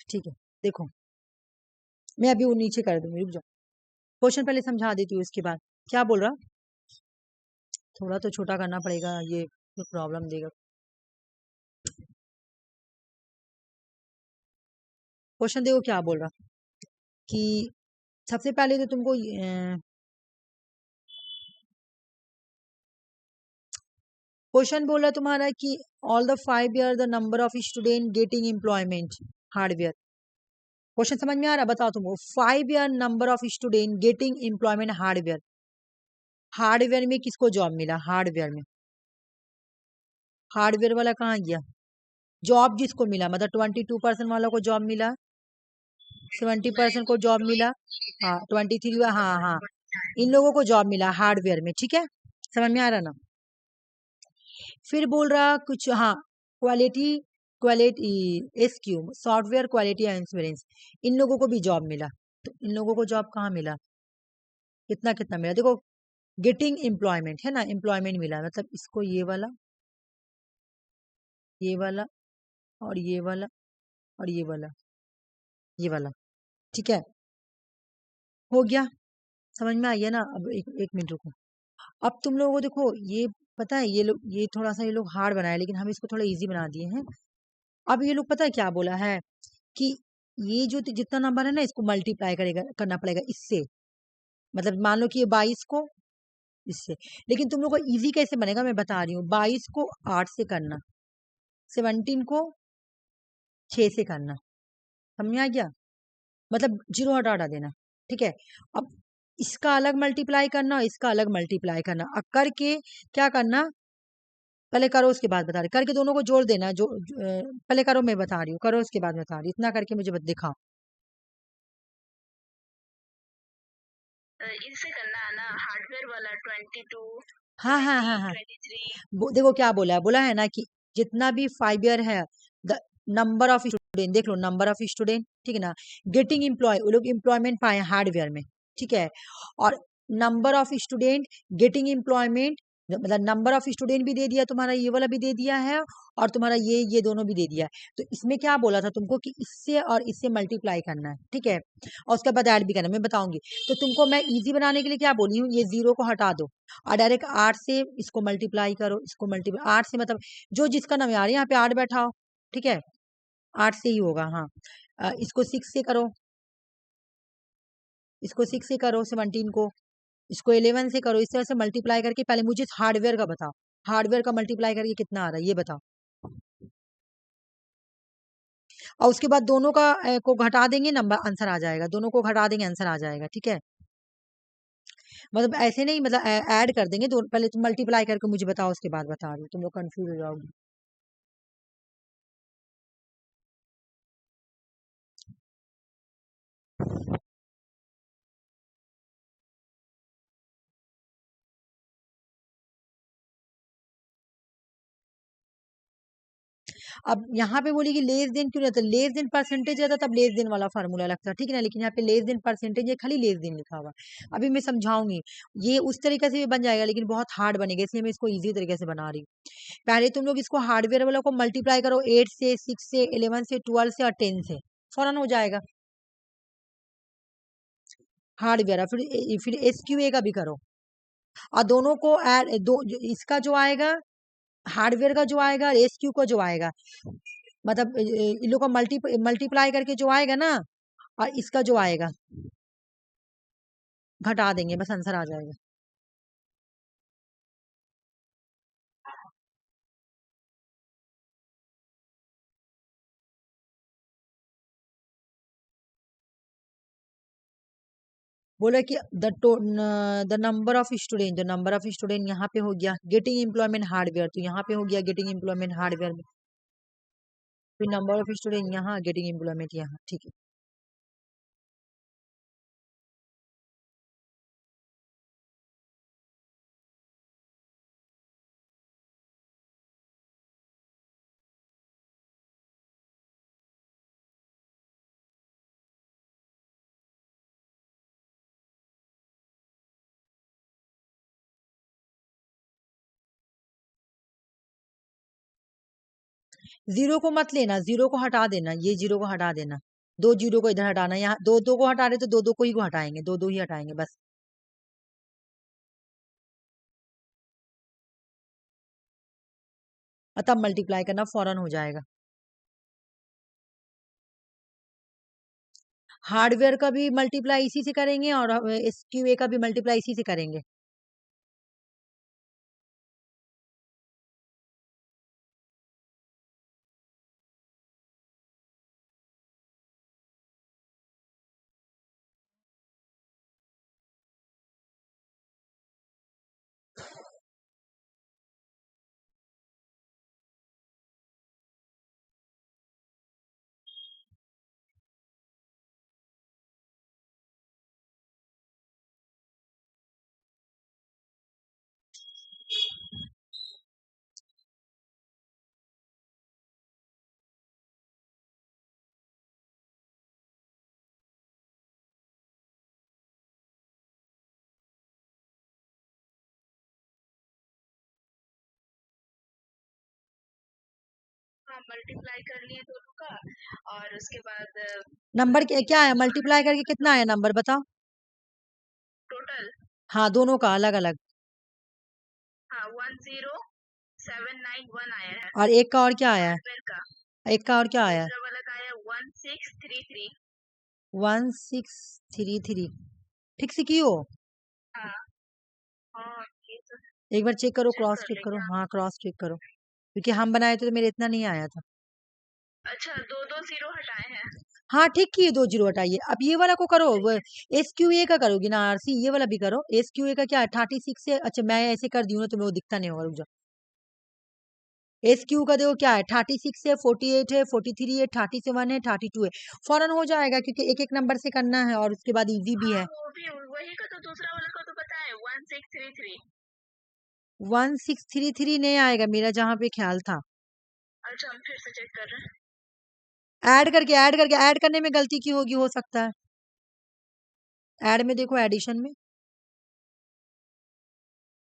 ठीक है। देखो, मैं अभी वो नीचे कर दूंगी, रुक जाओ, क्वेश्चन पहले समझा देती हूँ, उसके बाद क्या बोल रहा, थोड़ा तो छोटा करना पड़ेगा, ये प्रॉब्लम देगा। क्वेश्चन देखो क्या बोल रहा, कि सबसे पहले तो तुमको क्वेश्चन बोला तुम्हारा कि all the 5 year the number of student getting employment hardware. Question समझ में आ रहा, बताओ तुमको, 5 year number of student getting employment hardware, hardware में किसको जॉब मिला, हार्डवेयर में, हार्डवेयर वाला कहाँ गया, जॉब जिसको मिला, मतलब 22% वालों को जॉब मिला, 70% को जॉब मिला, हाँ 23, हाँ हाँ, इन लोगों को जॉब मिला हार्डवेयर में, ठीक है, समझ में आ रहा ना। फिर बोल रहा कुछ, हाँ, quality, quality SQ software quality assurance, इन लोगों को भी जॉब मिला। तो इन लोगों को जॉब कहाँ मिला, कितना कितना मिला, देखो, गेटिंग एम्प्लॉयमेंट है ना, एम्प्लॉयमेंट मिला, मतलब इसको ये वाला, ये वाला, और ये वाला, और ये वाला, ये वाला, ठीक है, हो गया, समझ में आई है ना। अब एक मिनट रुको, अब तुम लोगों को देखो, ये पता है, ये लोग, ये थोड़ा सा ये लोग हार्ड बनाए, लेकिन हम इसको थोड़ा इजी बना दिए हैं। अब ये लोग पता है क्या बोला है, कि ये जो जितना नंबर है ना, इसको मल्टीप्लाई करेगा, करना पड़ेगा इससे, मतलब मान लो कि ये 22 को इससे, लेकिन तुम लोग को इजी कैसे बनेगा, मैं बता रही हूँ, 22 को 8 से करना, 17 को 6 से करना, समझ में आ गया। मतलब 0 हटा देना। ठीक है, अब इसका अलग मल्टीप्लाई करना और इसका अलग मल्टीप्लाई करना। अब करके क्या करना, पहले करो उसके बाद बता रही, करके दोनों को जोड़ देना। पहले करो, मैं बता रही हूँ, करो उसके बाद बता रही, इतना करके मुझे दिखाओ। इनसे करना है ना, हार्डवेयर वाला 22, हाँ हाँ हाँ हाँ 23। देखो क्या बोला है ना कि जितना भी 5 ईयर है, द नंबर ऑफ स्टूडेंट, देख लो नंबर ऑफ स्टूडेंट, ठीक है ना, गेटिंग एम्प्लॉय, वो लोग एम्प्लॉयमेंट पाए हार्डवेयर में, ठीक है, और number of student getting employment, मतलब नंबर ऑफ स्टूडेंट भी दे दिया तुम्हारा, ये वाला भी दे दिया है, और तुम्हारा ये दोनों भी दे दिया है। तो इसमें क्या बोला था तुमको कि इससे और इससे मल्टीप्लाई करना है, ठीक है, और उसके बाद ऐड भी करना, मैं बताऊंगी। तो तुमको मैं इजी बनाने के लिए क्या बोली हूँ, ये 0 को हटा दो और डायरेक्ट 8 से इसको मल्टीप्लाई करो, इसको मल्टीप्लाई 8 से, मतलब जो जिसका नाम यार यहाँ पे 8 बैठाओ, ठीक है, 8 से ही होगा। हाँ, इसको 6 से करो, इसको 6 से करो 17 को, इसको 11 से करो, इस तरह से मल्टीप्लाई करके पहले मुझे हार्डवेयर का बताओ, हार्डवेयर का मल्टीप्लाई करके कितना आ रहा है ये बताओ, और उसके बाद दोनों का को घटा देंगे, नंबर आंसर आ जाएगा, दोनों को घटा देंगे आंसर आ जाएगा, ठीक है, मतलब ऐसे नहीं, मतलब ऐड कर देंगे, दो पहले तुम मल्टीप्लाई करके मुझे बताओ, उसके बाद बता रही हूँ, तुम लोग कंफ्यूज हो जाओगे। अब यहाँ पे बोली कि लेस देन क्यों रहता है, लेस देन परसेंटेज रहता तब लेस देन वाला फार्मूला लगता, ठीक है ना, लेकिन यहाँ पे लेस देन परसेंटेज है, खाली लेस देन लिखा हुआ है। अभी मैं समझाऊंगी, ये उस तरीके से भी बन जाएगा लेकिन बहुत हार्ड बनेगा, इसलिए मैं इसको इजी तरीके से बना रही हूँ। पहले तुम लोग इसको हार्डवेयर वाला को मल्टीप्लाई करो 8 से, 6 से, 11 से, 12 से और 10 से, फौरन हो जाएगा हार्डवेयर। फिर SQA का भी करो, और दोनों को ऐड इसका जो आएगा हार्डवेयर का जो आएगा, SQ का जो आएगा, मतलब इन लोग का मल्टीप्लाई करके जो आएगा ना, और इसका जो आएगा घटा देंगे, बस आंसर आ जाएगा। बोला कि द नंबर ऑफ स्टूडेंट, जो नंबर ऑफ स्टूडेंट यहाँ पे हो गया गेटिंग एम्प्लॉयमेंट हार्डवेयर, तो यहाँ पे हो गया गेटिंग एम्प्लॉयमेंट हार्डवेयर में, फिर नंबर ऑफ स्टूडेंट यहाँ, गेटिंग एम्प्लॉयमेंट यहाँ, ठीक है। जीरो को मत लेना, जीरो को हटा देना, ये जीरो को हटा देना, दो जीरो को इधर हटाना, यहाँ दो दो को हटा रहे तो दो दो को ही को हटाएंगे, दो दो ही हटाएंगे बस। और तब मल्टीप्लाई करना, फौरन हो जाएगा। हार्डवेयर का भी मल्टीप्लाई इसी से करेंगे और SQA का भी मल्टीप्लाई इसी से करेंगे। मल्टीप्लाई कर लिए दोनों का, और उसके बाद नंबर क्या है, मल्टीप्लाई करके कितना आया नंबर बताओ, टोटल, हाँ दोनों का अलग अलग, हाँ 10791 आया है और एक का और क्या आया है, हार्डवेयर का। एक का और क्या आया है, दूसरा वाला का आया 1633। 1633, ठीक से की हो, हाँ हाँ, ये तो एक बार चेक करो, चेक क्रॉस कर चेक करो, लेंगे आप। हाँ क्रॉस चेक करो, क्योंकि हम बनाए थे तो मेरे इतना नहीं आया था। अच्छा, दो दो जीरो हटाए हैं। हाँ ठीक किए, 2 जीरो हटाइए। अब ये वाला को करो, SQA का करोगी ना आरसी, ये वाला भी करो। SQA का क्या है, 36 से, अच्छा मैं ऐसे कर दी हूँ ना, तुम्हें वो दिखता नहीं होगा, रुक जाओ। SQ का देखो क्या है, 36 है, 48 है, 43 है, 37 है, 32 है। फौरन हो जाएगा, क्योंकि एक एक नंबर से करना है, और उसके बाद इजी भी है। वो भी वही का, तो दूसरा वाला का तो पता है 1633। 1633 नहीं आएगा मेरा जहां पे ख्याल था। अच्छा हम फिर से चेक कर रहे हैं। ऐड करने में गलती की होगी, हो सकता है। ऐड में देखो, एडिशन में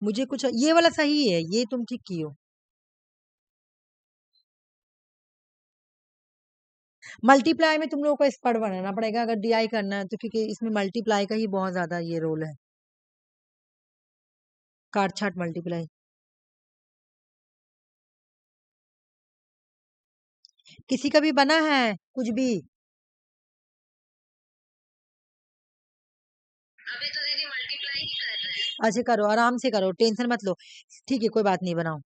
मुझे कुछ, ये वाला सही है, ये तुम ठीक की हो। मल्टीप्लाई में तुम लोगों को एक्सपर्ट बनाना पड़ेगा अगर DI करना है तो, क्योंकि इसमें मल्टीप्लाई का ही बहुत ज्यादा ये रोल है, काट छाट मल्टीप्लाई। किसी का भी बना है कुछ भी? अभी तो दीदी मल्टीप्लाई ही कर रहे हैं। अच्छा करो, आराम से करो, टेंशन मत लो। ठीक है, कोई बात नहीं, बनाओ।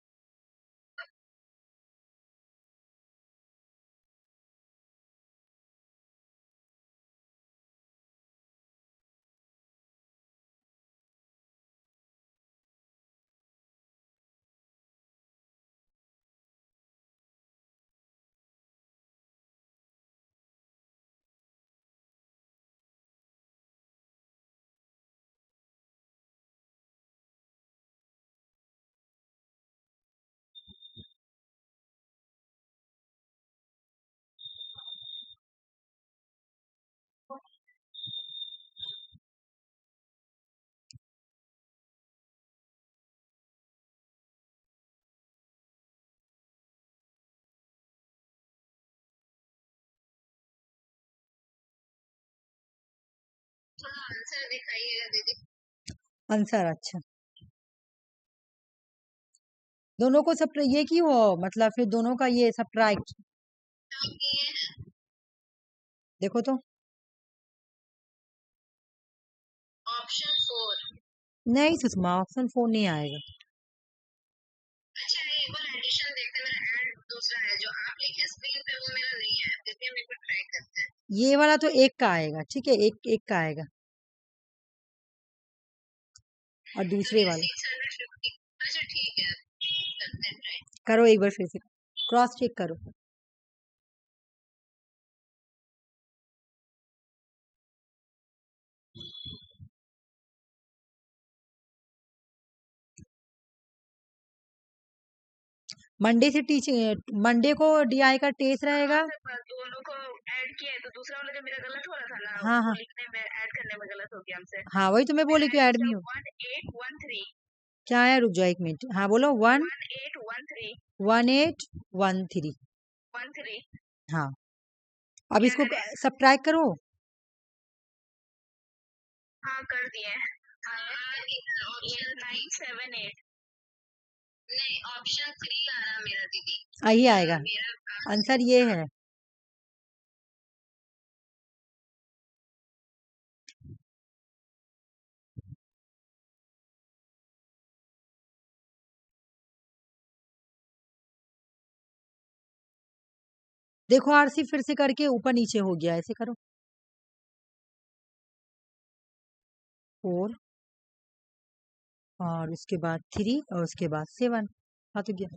थोड़ा आंसर दिखाइएगा दीदी। आंसर, अच्छा। दोनों को सब ये की हो, मतलब फिर दोनों का ये सब्ट्रैक्ट देखो तो। ऑप्शन 4। नहीं सुषमा, ऑप्शन 4 नहीं आएगा। अच्छा एक बार एडिशन देखते हैं, मेरा ऐड दूसरा है जो आप लिखे स्क्रीन पे, वो मेरा नहीं है, फिर भी हम एक बार ट्राई करते हैं। ये वाला तो एक का आएगा, ठीक है, एक एक का आएगा, और दूसरे वाला 650। अच्छा ठीक है, करते हैं ट्राई। करो एक बार फिर से, क्रॉस चेक करो। मंडे से टीचिंग, मंडे को DI का टेस्ट रहेगा। दोनों को ऐड किया है तो दूसरा वाला जो मेरा गलत हो रहा था ना, हाँ वो हाँ लिखने में ऐड करने में गलत हो गया हमसे। हाँ, वही तो मैं बोली कि मेरा ऐड आंसर में हो। 1813। क्या है, रुक जाओ 1 मिनट, हाँ बोलो। 1813। 1813। 13। हाँ, अब क्या इसको करें? सब्ट्रैक्ट करो। हाँ कर दिए। 978। नहीं ऑप्शन 3 आ रहा मेरा दीदी। यही आएगा मेरा आंसर, ये है। देखो आरसी, फिर से करके ऊपर नीचे हो गया, ऐसे करो। 4, और उसके बाद 3, और उसके बाद 7। हाँ तो गया।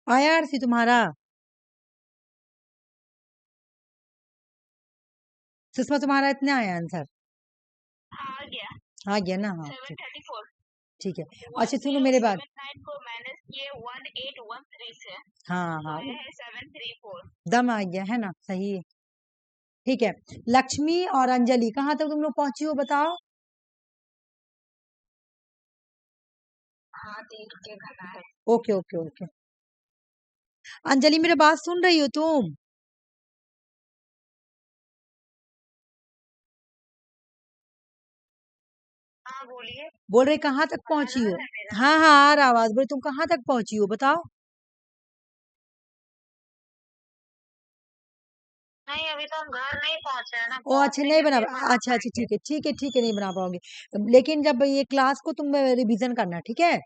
आया आरसी तुम्हारा? सुषमा तुम्हारा इतना आया आंसर? आ गया। आ गया ना, हाँ ठीक। 734। ठीक है, अच्छा सुनो मेरे बात। 1079 को माइनस किए 1813 से, हाँ तो हाँ, आया है 734। दम आ गया है ना, सही है। ठीक है, लक्ष्मी और अंजलि कहाँ तक तुम लोग पहुंची हो, बताओ। हाँ 3 के घटा है। Okay okay okay. अंजलि मेरी बात सुन रही हो तुम? बोलिए। बोल रहे कहाँ तक पहुंची हो? हाँ हाँ आ रहा आवाज, बोले तुम कहाँ तक पहुंची हो बताओ। नहीं अभी तो हम घर नहीं पहुंचे हैं ना, ओ अच्छा नहीं बना, अच्छा अच्छा ठीक है ठीक है ठीक है, नहीं बना पाओगे। लेकिन जब ये क्लास को तुम रिवीजन करना, ठीक है।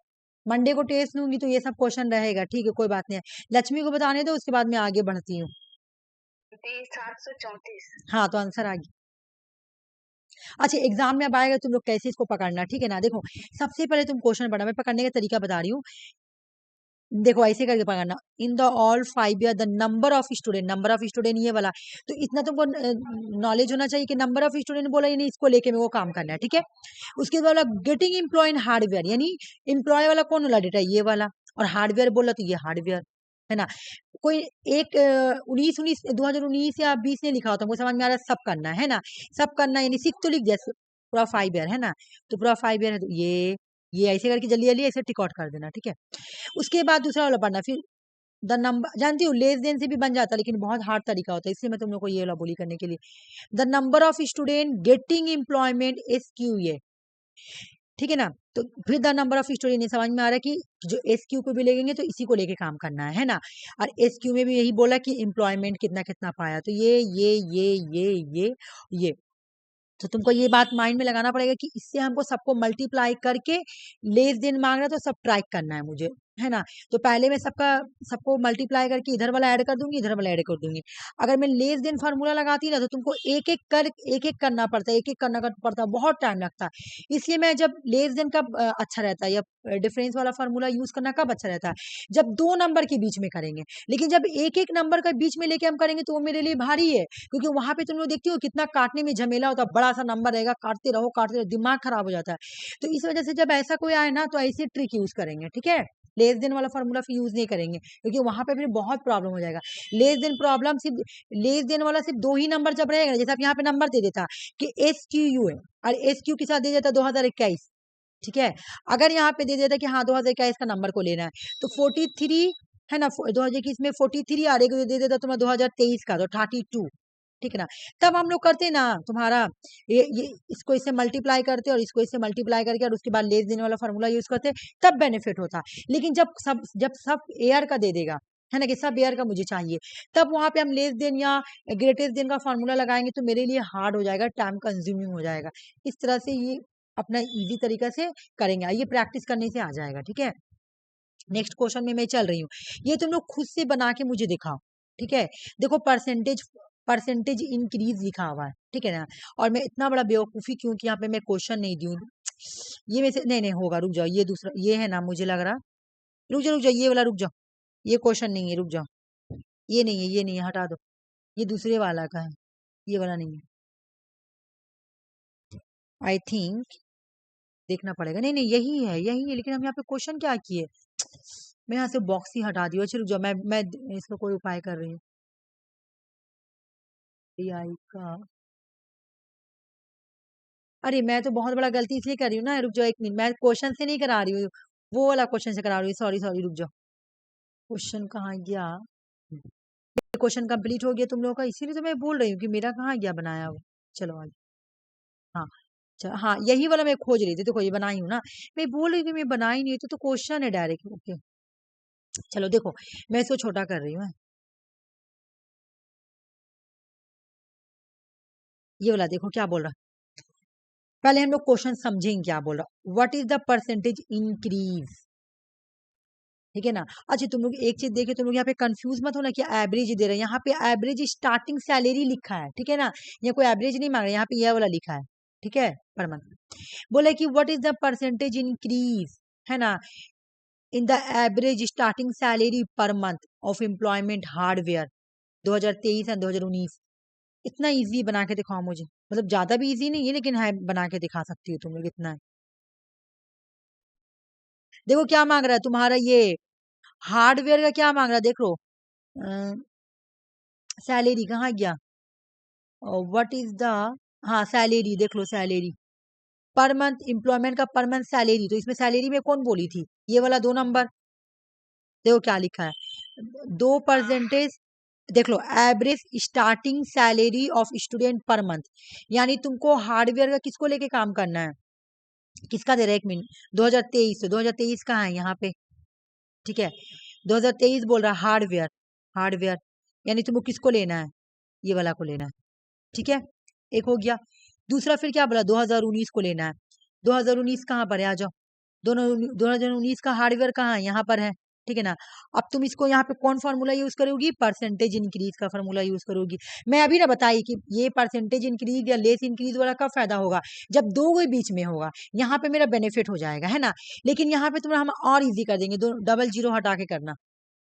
मंडे को टेस्ट लूंगी तो ये सब क्वेश्चन रहेगा, ठीक है कोई बात नहीं है। लक्ष्मी को बताने दो, उसके बाद मैं आगे बढ़ती हूँ। 734। हाँ तो आंसर आ गया। अच्छा एग्जाम में अब आएगा तुम लोग कैसे इसको पकड़ना, ठीक है ना। देखो सबसे पहले तुम क्वेश्चन पढ़ना, मैं पकड़ने का तरीका बता रही हूँ। देखो ऐसे करके पकड़ना, in the all 5 year the number of student, number of student ये वाला। तो इतना तुमको नॉलेज होना चाहिए कि नंबर ऑफ स्टूडेंट बोला यानी इसको लेके मैं वो काम करना है, ठीक है। उसके बाद गेटिंग एम्प्लॉय इन हार्डवेयर, यानी एम्प्लॉय वाला कौन वाला डेटा, ये वाला। और हार्डवेयर बोला तो ये हार्डवेयर है ना। कोई एक 2019 या 20 ने लिखा होता, मुझे समझ में आ रहा है, सब करना है ना। सब करना यानी 6 तो लिख दिया, पूरा 5 ईयर है ना। तो पूरा 5 ईयर है, तो ये ऐसे करके जल्दी जल्दी ऐसे टिक आउट कर देना, ठीक है। उसके बाद दूसरा वाला पढ़ना, फिर द नंबर, जानती हूँ लेस देन से भी बन जाता है, लेकिन बहुत हार्ड तरीका होता है, इसलिए मैं तुम लोग को ये वाला बोली करने के लिए। The number of student getting employment SQA, ठीक है ना। तो फिर द नंबर ऑफ स्टूडेंट, ये समझ में आ रहा है कि जो SQ को भी लेंगे तो इसी को लेके काम करना है ना। और SQ में भी यही बोला कि एम्प्लॉयमेंट कितना कितना पाया, तो ये तो तुमको ये बात माइंड में लगाना पड़ेगा कि इससे हमको सबको मल्टीप्लाई करके लेस देन मांग रहा है, तो सब ट्राई करना है मुझे, है ना। तो पहले मैं सबको मल्टीप्लाई करके इधर वाला ऐड कर दूंगी, इधर वाला ऐड कर दूंगी। अगर मैं लेस देन फार्मूला लगाती ना तो तुमको एक एक करना पड़ता है, एक एक करना पड़ता है, बहुत टाइम लगता है। इसलिए मैं जब लेस देन कब अच्छा रहता है, या डिफरेंस वाला फार्मूला यूज करना कब अच्छा रहता है, जब दो नंबर के बीच में करेंगे। लेकिन जब एक एक नंबर का बीच में लेके हम करेंगे तो वो मेरे लिए भारी है, क्योंकि वहां पे तुम लोग देखती हो कितना काटने में झमेला होता है, बड़ा सा नंबर रहेगा, काटते रहो दिमाग खराब हो जाता है। तो इस वजह से जब ऐसा कोई आए ना तो ऐसे ट्रिक यूज करेंगे, ठीक है। लेस देन वाला फॉर्मूला फिर यूज नहीं करेंगे, क्योंकि वहां पे फिर बहुत प्रॉब्लम हो जाएगा। लेस देन वाला सिर्फ दो ही नंबर जब रहेगा, जैसे आप यहाँ पे नंबर दे देता कि SQU है, और SQ के साथ दे देता 2021, ठीक है। अगर यहाँ पे दे देता कि हाँ 2021 का नंबर को लेना है, तो 43 है ना, 2021 में 43 आ रही, दे देता तुम्हारा 2023 का, तो 32, ठीक है ना। तब हम लोग करते ना तुम्हारा ये इसको इससे मल्टीप्लाई करते और इसको इससे मल्टीप्लाई करके, और उसके बाद लेस देने वाला फॉर्मूला यूज करते, तब बेनिफिट होता। लेकिन जब सब एयर का दे देगा, है ना, कि सब एयर का मुझे चाहिए, तब वहां पे हम लेस देन या ग्रेटेस्ट देन का फॉर्मूला लगाएंगे तो मेरे लिए हार्ड हो जाएगा, टाइम कंज्यूमिंग हो जाएगा। इस तरह से ये अपना इजी तरीका से करेंगे, आइए प्रैक्टिस करने से आ जाएगा, ठीक है। नेक्स्ट क्वेश्चन में मैं चल रही हूँ, ये तुम लोग खुद से बना के मुझे दिखाओ, ठीक है। देखो परसेंटेज इंक्रीज लिखा हुआ है, ठीक है ना। और मैं इतना बड़ा बेवकूफी क्यों कि यहाँ पे मैं क्वेश्चन नहीं दूं, ये में से नहीं नहीं होगा, रुक जाओ, ये दूसरा ये है ना, मुझे लग रहा, रुक जाओ ये वाला रुक जाओ, ये क्वेश्चन नहीं है, रुक जाओ, ये नहीं है, हटा दो, ये दूसरे वाला का है, ये वाला नहीं है। आई थिंक देखना पड़ेगा, नहीं नहीं यही है, लेकिन हम यहाँ पे क्वेश्चन क्या किए, मैं यहाँ से बॉक्स ही हटा दिया। चलो जो मैं इसका कोई उपाय कर रही हूँ। AI का, अरे मैं तो बहुत बड़ा गलती इसलिए कर रही हूँ ना, रुक जाओ 1 मिनट, मैं क्वेश्चन से नहीं करा रही हूँ, वो वाला क्वेश्चन से करा रही हूँ, सॉरी सॉरी, रुक जाओ। क्वेश्चन कहाँ गया, क्वेश्चन कंप्लीट हो गया तुम लोगों का, इसीलिए तो मैं बोल रही हूँ कि मेरा कहाँ गया बनाया हुआ। चलो आगे, हाँ हाँ यही वाला मैं खोज रही थी, देखो ये बनाई हूँ ना, मैं बोल रही हूँ कि मैं बनाई नहीं, तो क्वेश्चन है डायरेक्ट, ओके। चलो देखो मैं इसको छोटा कर रही हूँ, ये वाला देखो क्या बोल रहा, पहले हम लोग क्वेश्चन समझेंगे क्या बोल रहा, what is the percentage increase, ठीक है ना। अच्छा तुम लोग एक चीज देखे, तुम लोग यहाँ पे कंफ्यूज मत होना कि एवरेज दे रहे हैं, यहाँ पे एवरेज स्टार्टिंग सैलरी लिखा है, ठीक है ना। यहाँ कोई एवरेज नहीं मांग रहा, यहाँ पे यह वाला लिखा है, ठीक है, पर मंथ। बोले कि what is the percentage increase, है ना, in the average starting salary per month of employment hardware 2023 and 2019। इतना इजी बना के दिखाओ मुझे, मतलब ज्यादा भी इजी नहीं है, लेकिन है बना के दिखा सकती हो तुम लोग, इतना है। देखो क्या मांग रहा है तुम्हारा, ये हार्डवेयर का क्या मांग रहा है, देख लो सैलरी कहाँ गया, व्हाट इज द, हाँ सैलरी देख लो, सैलरी पर मंथ, एम्प्लॉयमेंट का पर मंथ सैलरी, तो इसमें सैलरी में कौन बोली थी, ये वाला 2 नंबर, देखो क्या लिखा है, 2%, देख लो average starting salary of student per month, यानी तुमको हार्डवेयर का किसको लेके काम करना है, किसका दे रहा है, 1 मिनट, 2023, तो 2023 कहाँ है यहाँ पे, ठीक है। 2023 बोल रहा है हार्डवेयर, हार्डवेयर यानी तुमको किसको लेना है, ये वाला को लेना है, ठीक है, एक हो गया। दूसरा फिर क्या बोला, 2019 को लेना है। 2019 कहाँ पर है, आ जाओ, दोनों 2019 का हार्डवेयर कहाँ है, यहाँ पर है, ठीक है ना। अब तुम इसको यहाँ पे कौन फॉर्मूला यूज करोगी, परसेंटेज इंक्रीज का फॉर्मूला यूज करोगी। मैं अभी ना बताई कि ये परसेंटेज इंक्रीज या लेस इंक्रीज वाला कब फायदा होगा, जब दो के बीच में होगा, यहाँ पे मेरा बेनिफिट हो जाएगा, है ना। लेकिन यहाँ पे तुम्हारा हम और इजी कर देंगे, दो डबल जीरो हटा के करना,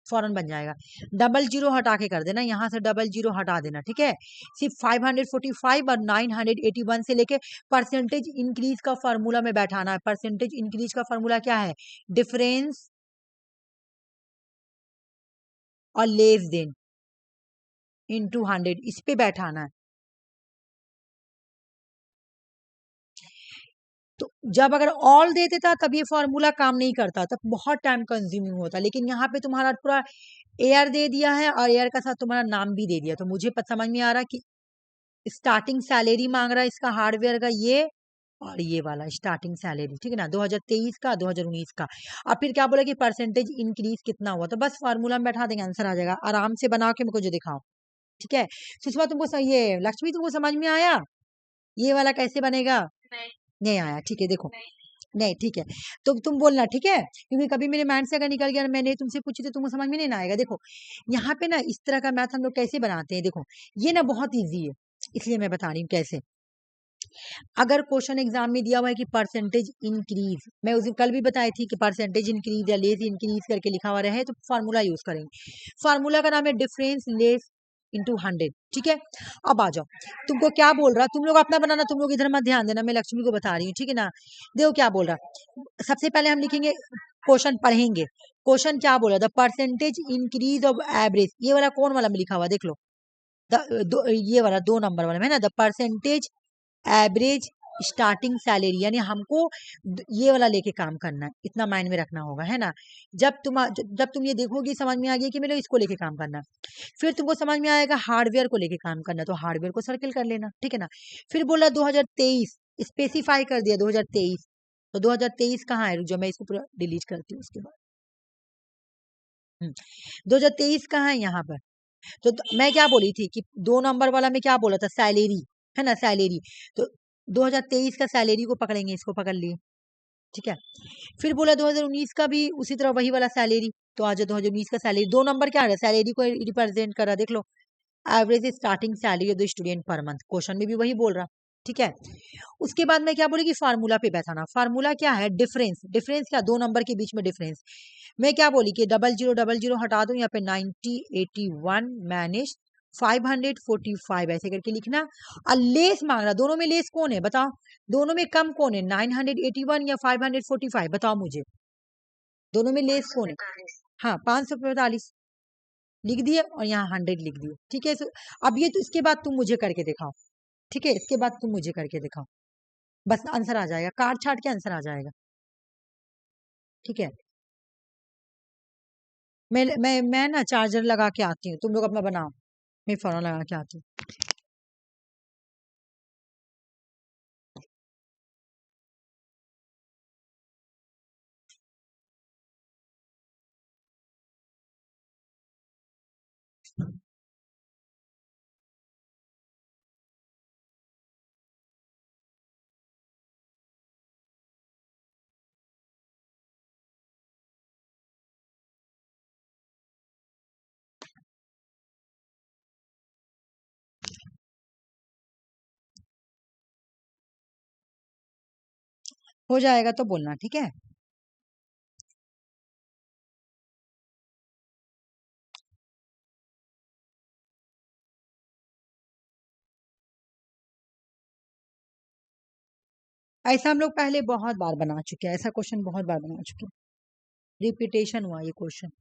फौरन बन जाएगा। डबल जीरो हटा के कर देना, यहाँ से डबल जीरो हटा देना, ठीक है। सिर्फ 545 और 981 से लेके परसेंटेज इंक्रीज का फॉर्मूला में बैठाना है। परसेंटेज इंक्रीज का फॉर्मूला क्या है, डिफरेंस और लेस देन इनटू 100, इस पे बैठाना है। तो जब अगर ऑल दे देता तब ये फॉर्मूला काम नहीं करता, तब बहुत टाइम कंज्यूमिंग होता। लेकिन यहाँ पे तुम्हारा पूरा एयर दे दिया है और एयर का साथ तुम्हारा नाम भी दे दिया, तो मुझे समझ में आ रहा कि स्टार्टिंग सैलरी मांग रहा है इसका हार्डवेयर का ये, और ये वाला स्टार्टिंग सैलरी, ठीक है ना, 2023 का 2019 का। अब फिर क्या बोला कि परसेंटेज इंक्रीज कितना हुआ, तो बस फार्मूला में बैठा देंगे, आंसर आ जाएगा। आराम से बना के मेरे को जो दिखाओ, ठीक है। सुषमा तुमको सही है, लक्ष्मी तुमको समझ में आया ये वाला कैसे बनेगा, नहीं आया, ठीक है, देखो नहीं, ठीक है, तो तुम बोलना, ठीक है, क्योंकि कभी मेरे माइंड से अगर निकल गया, मैंने तुमसे पूछी तो तुमको समझ में नहीं ना आएगा। देखो यहाँ पे ना इस तरह का मैथ हम लोग कैसे बनाते हैं, देखो ये ना बहुत ईजी है, इसलिए मैं बता रही हूँ कैसे। अगर क्वेश्चन एग्जाम में दिया हुआ है कि परसेंटेज इंक्रीज, मैं उस दिन कल भी बताई थी कि परसेंटेज इंक्रीज या लेस इंक्रीज करके लिखा हुआ रहे तो फार्मूला यूज करेंगे। फार्मूला का नाम है डिफरेंस लेस इंटू 100, ठीक है। अब आ जाओ, तुमको क्या बोल रहा, तुम लोग अपना बनाना, तुम लोग इधर मत ध्यान देना, मैं लक्ष्मी को बता रही हूँ, ठीक है ना। देखो क्या बोल रहा, सबसे पहले हम लिखेंगे, क्वेश्चन पढ़ेंगे, क्वेश्चन क्या बोला, the percentage increase of average, ये वाला कौन वाला में लिखा हुआ देख लो, ये वाला 2 नंबर वाला में है ना, the percentage average starting salary, यानी हमको ये वाला लेके काम करना है, इतना माइंड में रखना होगा, है ना। जब तुम ये देखोगे समझ में आ गया कि मेरे इसको लेके काम करना है, फिर तुमको समझ में आएगा हार्डवेयर को लेके काम करना है, तो हार्डवेयर को सर्किल कर लेना, ठीक है ना। फिर बोला 2023, स्पेसिफाई कर दिया 2023, तो 2023 कहाँ है, रुक जाओ मैं इसको पूरा डिलीट करती हूँ उसके बाद। 2023 कहाँ है यहाँ पर, तो मैं क्या बोली थी कि 2 नंबर वाला में क्या बोला था, सैलरी, है ना, सैलरी, तो 2023 का सैलरी को पकड़ेंगे, इसको पकड़ लिए, ठीक है। फिर बोला 2019 का भी उसी तरह वही वाला सैलरी, तो आज 2019 का सैलरी, 2 नंबर क्या है, सैलरी को रिप्रेजेंट कर रहा, देख लो, average starting salary of the student per month, question में भी वही बोल रहा, ठीक है। उसके बाद मैं क्या बोली कि फार्मूला पे बैठाना, फार्मूला क्या है, डिफरेंस, डिफरेंस क्या, 2 नंबर के बीच में डिफरेंस। मैं क्या बोली कि डबल जीरो हटा दूं, यहाँ पे 9081 मैनेज 545 ऐसे करके लिखना। और लेस मांग रहा, दोनों में लेस कौन है बताओ, दोनों में कम कौन है, 981 या 545, बताओ मुझे, दोनों में लेस कौन है, हाँ 545 लिख दिए और यहाँ 100 लिख दिए, ठीक है। अब ये तो इसके बाद तुम मुझे करके दिखाओ, ठीक है, इसके बाद तुम मुझे करके दिखाओ, बस आंसर आ जाएगा, काट छाट के आंसर आ जाएगा, ठीक है। मैं ना चार्जर लगा के आती हूँ, तुम लोग अपना बनाओ, मैं फौरन लगा के आती हूँ। हो जाएगा तो बोलना, ठीक है। ऐसा हम लोग पहले बहुत बार बना चुके हैं, ऐसा क्वेश्चन बहुत बार बना चुके हैं, रिपीटेशन हुआ ये क्वेश्चन।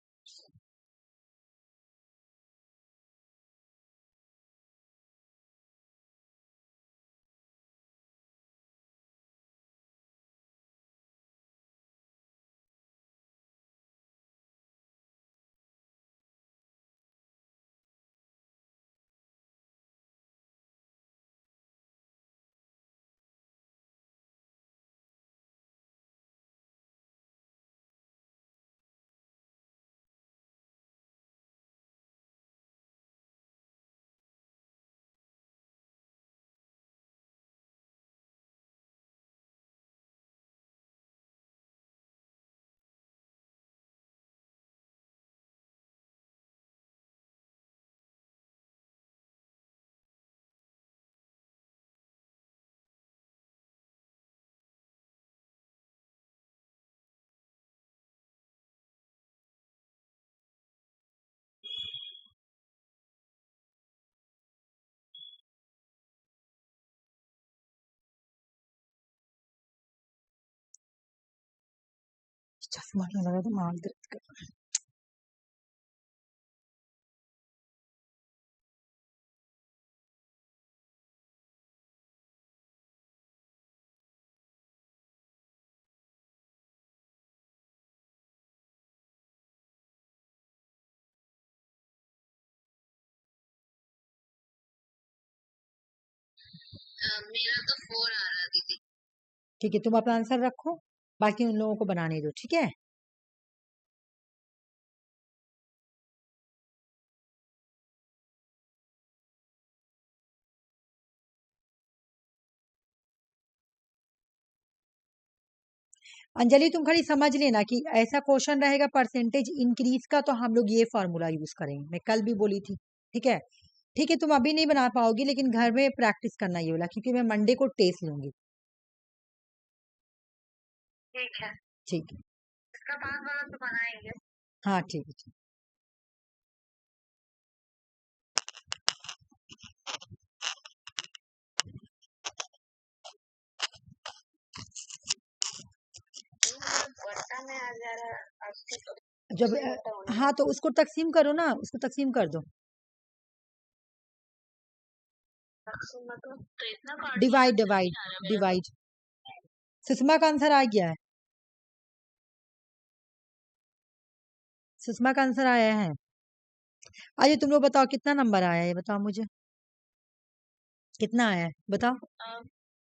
चश्मा क्यों लगा, दिमाग दर्द कर रहा है। मेरा तो 4 आ रहा दीदी। ठीक है, तुम अपना आंसर रखो, बाकी उन लोगों को बनाने दो, ठीक है। अंजलि तुम खाली समझ लेना कि ऐसा क्वेश्चन रहेगा परसेंटेज इंक्रीज का, तो हम लोग ये फॉर्मूला यूज करेंगे, मैं कल भी बोली थी, ठीक है। ठीक है, तुम अभी नहीं बना पाओगी, लेकिन घर में प्रैक्टिस करना ये वाला, क्योंकि मैं मंडे को टेस्ट लूंगी। ठीक है, ठीक है, इसका 5 वाला तो बनाएंगे। हाँ ठीक है, ठीक। पट्टा में आ जा रहा है जब हाँ तो उसको तकसीम करो ना, उसको तकसीम कर दो, मतलब तो इतना डिवाइड डिवाइड डिवाइड। सुषमा का आंसर आ गया है, सुषमा का आंसर आया है। आइए तुम लोग बताओ कितना नंबर आया है, बताओ मुझे कितना आया है, बताओ।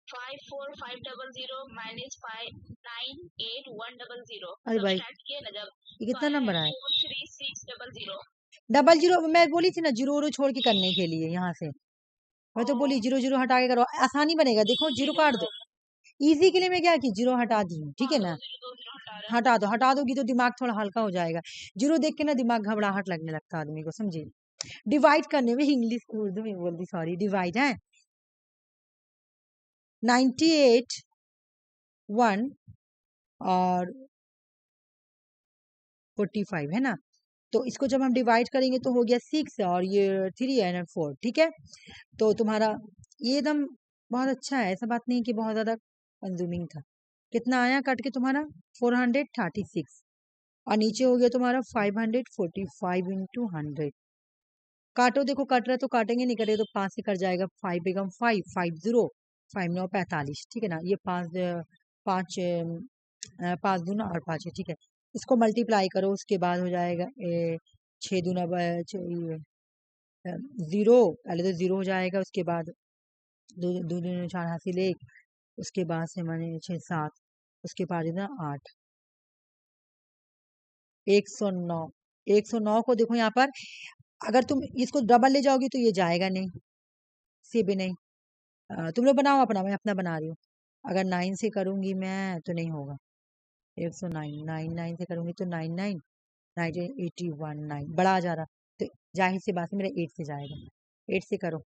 54500 माइनस 598100। अरे भाई, स्टार्ट किए ना जब, ये कितना नंबर आया? 43600। डबल जीरो, मैं बोली थी ना जीरो जीरो छोड़ के करने के लिए, यहाँ से मैं तो बोली जीरो जीरो हटा के करो, आसानी बनेगा। देखो जीरो काट दो, इजी के लिए मैं क्या की जीरो हटा दी हूँ, ठीक है ना। हटा दो, हटा दोगी तो दिमाग थोड़ा हल्का हो जाएगा। जीरो देख के ना दिमाग घबराहट लगने लगता है आदमी को, समझिए। डिवाइड करने में इंग्लिश उर्दू में बोल दी, सॉरी, डिवाइड है 98 1 और 45 है ना। तो इसको जब हम डिवाइड करेंगे तो हो गया 6 और ये 3 एंड 4, ठीक है। तो तुम्हारा ये एकदम बहुत अच्छा है, ऐसा बात नहीं कि बहुत ज्यादा कंज्यूमिंग था। कितना आया कट के तुम्हारा? 436। और नीचे हो गया तुम्हारा 545 इंटू 100। काटो, देखो कट रहा है तो काटेंगे, नहीं कटे तो 5 से कट जाएगा। 5 बेगम 5 50 5 9 45, ठीक है ना। ये 5 5 5 दूना और 5 है, ठीक है। इसको मल्टीप्लाई करो, उसके बाद हो जाएगा 6 दूना 0, पहले तो 0 हो जाएगा, उसके बाद दो दो दूनी 4 हासिल 1, उसके बाद से मैंने 6 7, उसके बाद ना 8, 109। 109 को देखो यहाँ पर, अगर तुम इसको डबल ले जाओगी तो ये जाएगा नहीं, से भी नहीं। तुम लोग बनाओ अपना, मैं अपना बना रही हूँ। अगर 9 से करूंगी मैं तो नहीं होगा। 109 9 9 से करूंगी तो 99 1981 9 बड़ा आ जा रहा, तो जाहिर सी बात है मेरा 8 से जाएगा। 8 से करो,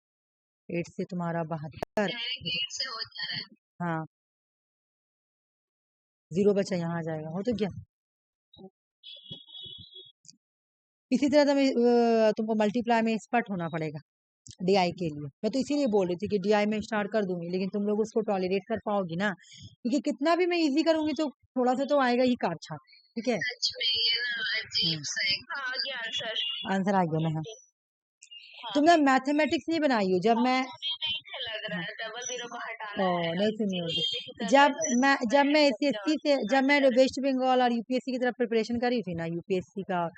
8 से तुम्हारा 72। से हो जा रहा है। हाँ, 0 बचा, यहाँ आ जाएगा, हो तो क्या। इसी तरह तुमको मल्टीप्लाई में एक्सपर्ट होना पड़ेगा डीआई के लिए। मैं तो इसीलिए बोल रही थी कि डीआई में स्टार्ट कर दूंगी, लेकिन तुम लोग उसको टॉलरेट कर पाओगी ना, क्योंकि कितना भी मैं इजी करूंगी तो थोड़ा सा तो आएगा ही काट छाट, ठीक है। सच में ये ना अजीब सा एक आ गया आंसर। आंसर आ गया ना। तुमने मैथमेटिक्स नहीं बनाई हो, जब मैं लग रहा है डबल 0 को हटाना ओ है। नहीं सुनी होगी, जब मैं एसएससी से, जब मैं वेस्ट बंगाल और यूपीएससी की तरफ प्रिपरेशन करी थी ना, यूपीएससी का,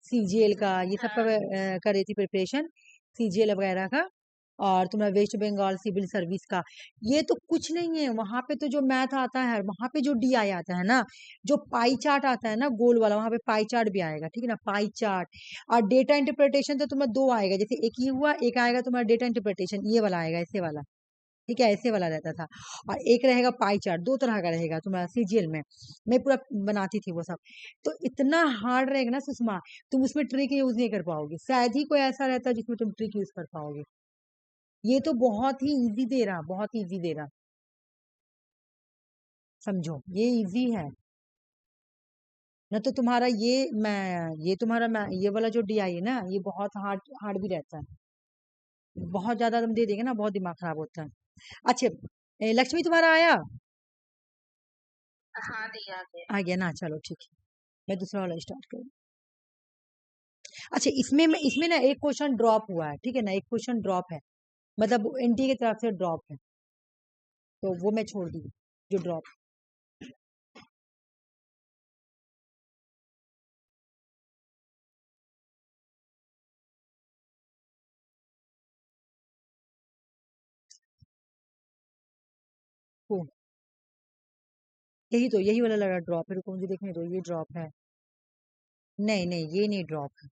सीजीएल का, ये सब का कर रही थी प्रिपरेशन, सीजीएल वगैरह का, और तुम्हारा वेस्ट बंगाल सिविल सर्विस का। ये तो कुछ नहीं है, वहां पे तो जो मैथ आता है, वहां पे जो डीआई आता है ना, जो पाई चार्ट आता है ना गोल वाला, वहां पे पाई चार्ट भी आएगा, ठीक है ना, पाई चार्ट। और डेटा इंटरप्रिटेशन तो तुम्हें दो आएगा, जैसे एक ये हुआ, एक आएगा तुम्हारा डेटा इंटरप्रिटेशन, ये वाला आएगा, ऐसे वाला, ठीक है, ऐसे वाला रहता था। और एक रहेगा पाई चार्ट, दो तरह का रहेगा तुम्हारा सीजीएल में, मैं पूरा बनाती थी वो सब। तो इतना हार्ड रहेगा ना सुषमा, तुम उसमें ट्रिक यूज नहीं कर पाओगे, शायद ही कोई ऐसा रहता है जिसमें तुम ट्रिक यूज कर पाओगे। ये तो बहुत ही इजी दे रहा, बहुत इजी दे रहा, समझो ये इजी है ना। तो तुम्हारा ये तुम्हारा ये वाला जो डीआई है ना, ये बहुत हार्ड हार्ड भी रहता है, बहुत ज्यादा तुम दे देंगे ना, बहुत दिमाग खराब होता है। अच्छा, लक्ष्मी तुम्हारा आया? हाँ दिया आ गया ना, चलो ठीक है, मैं दूसरा वाला स्टार्ट करूँ। अच्छा, इसमें ना एक क्वेश्चन ड्रॉप हुआ है, ठीक है ना, एक क्वेश्चन ड्रॉप है, मतलब एनटी की तरफ से ड्रॉप है, तो वो मैं छोड़ दी जो ड्रॉप। यही वाला लगा ड्रॉप है, रुको मुझे देखने दो, ये ड्रॉप है, नहीं नहीं ये नहीं ड्रॉप है,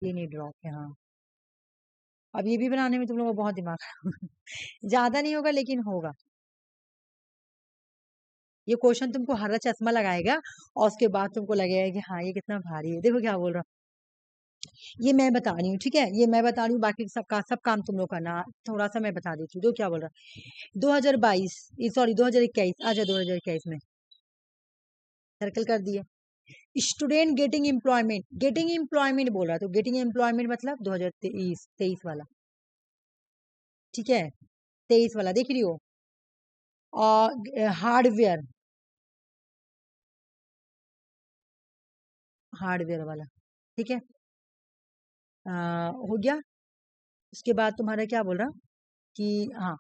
ये नहीं ड्रॉप है, हाँ। अब ये भी बनाने में तुम लोगों को बहुत दिमाग खराब ज्यादा नहीं होगा लेकिन होगा। ये क्वेश्चन तुमको हरा चश्मा लगाएगा और उसके बाद तुमको लगेगा कि हाँ ये कितना भारी है। देखो क्या बोल रहा हूँ, ये मैं बता रही हूँ, ठीक है, ये मैं बता रही हूँ, बाकी सब काम तुम लोग करना। थोड़ा सा मैं बता देती हूँ, देखो क्या बोल रहा है। 2022, सॉरी 2021, आ जाए 2021 में, सर्कल कर दिए। स्टूडेंट गेटिंग एम्प्लॉयमेंट बोल रहा है, तो गेटिंग एम्प्लॉयमेंट मतलब 2023 वाला, ठीक है, 23 वाला देख रही हो। और हार्डवेयर वाला, ठीक है, हो गया। उसके बाद तुम्हारा क्या बोल रहा कि हाँ,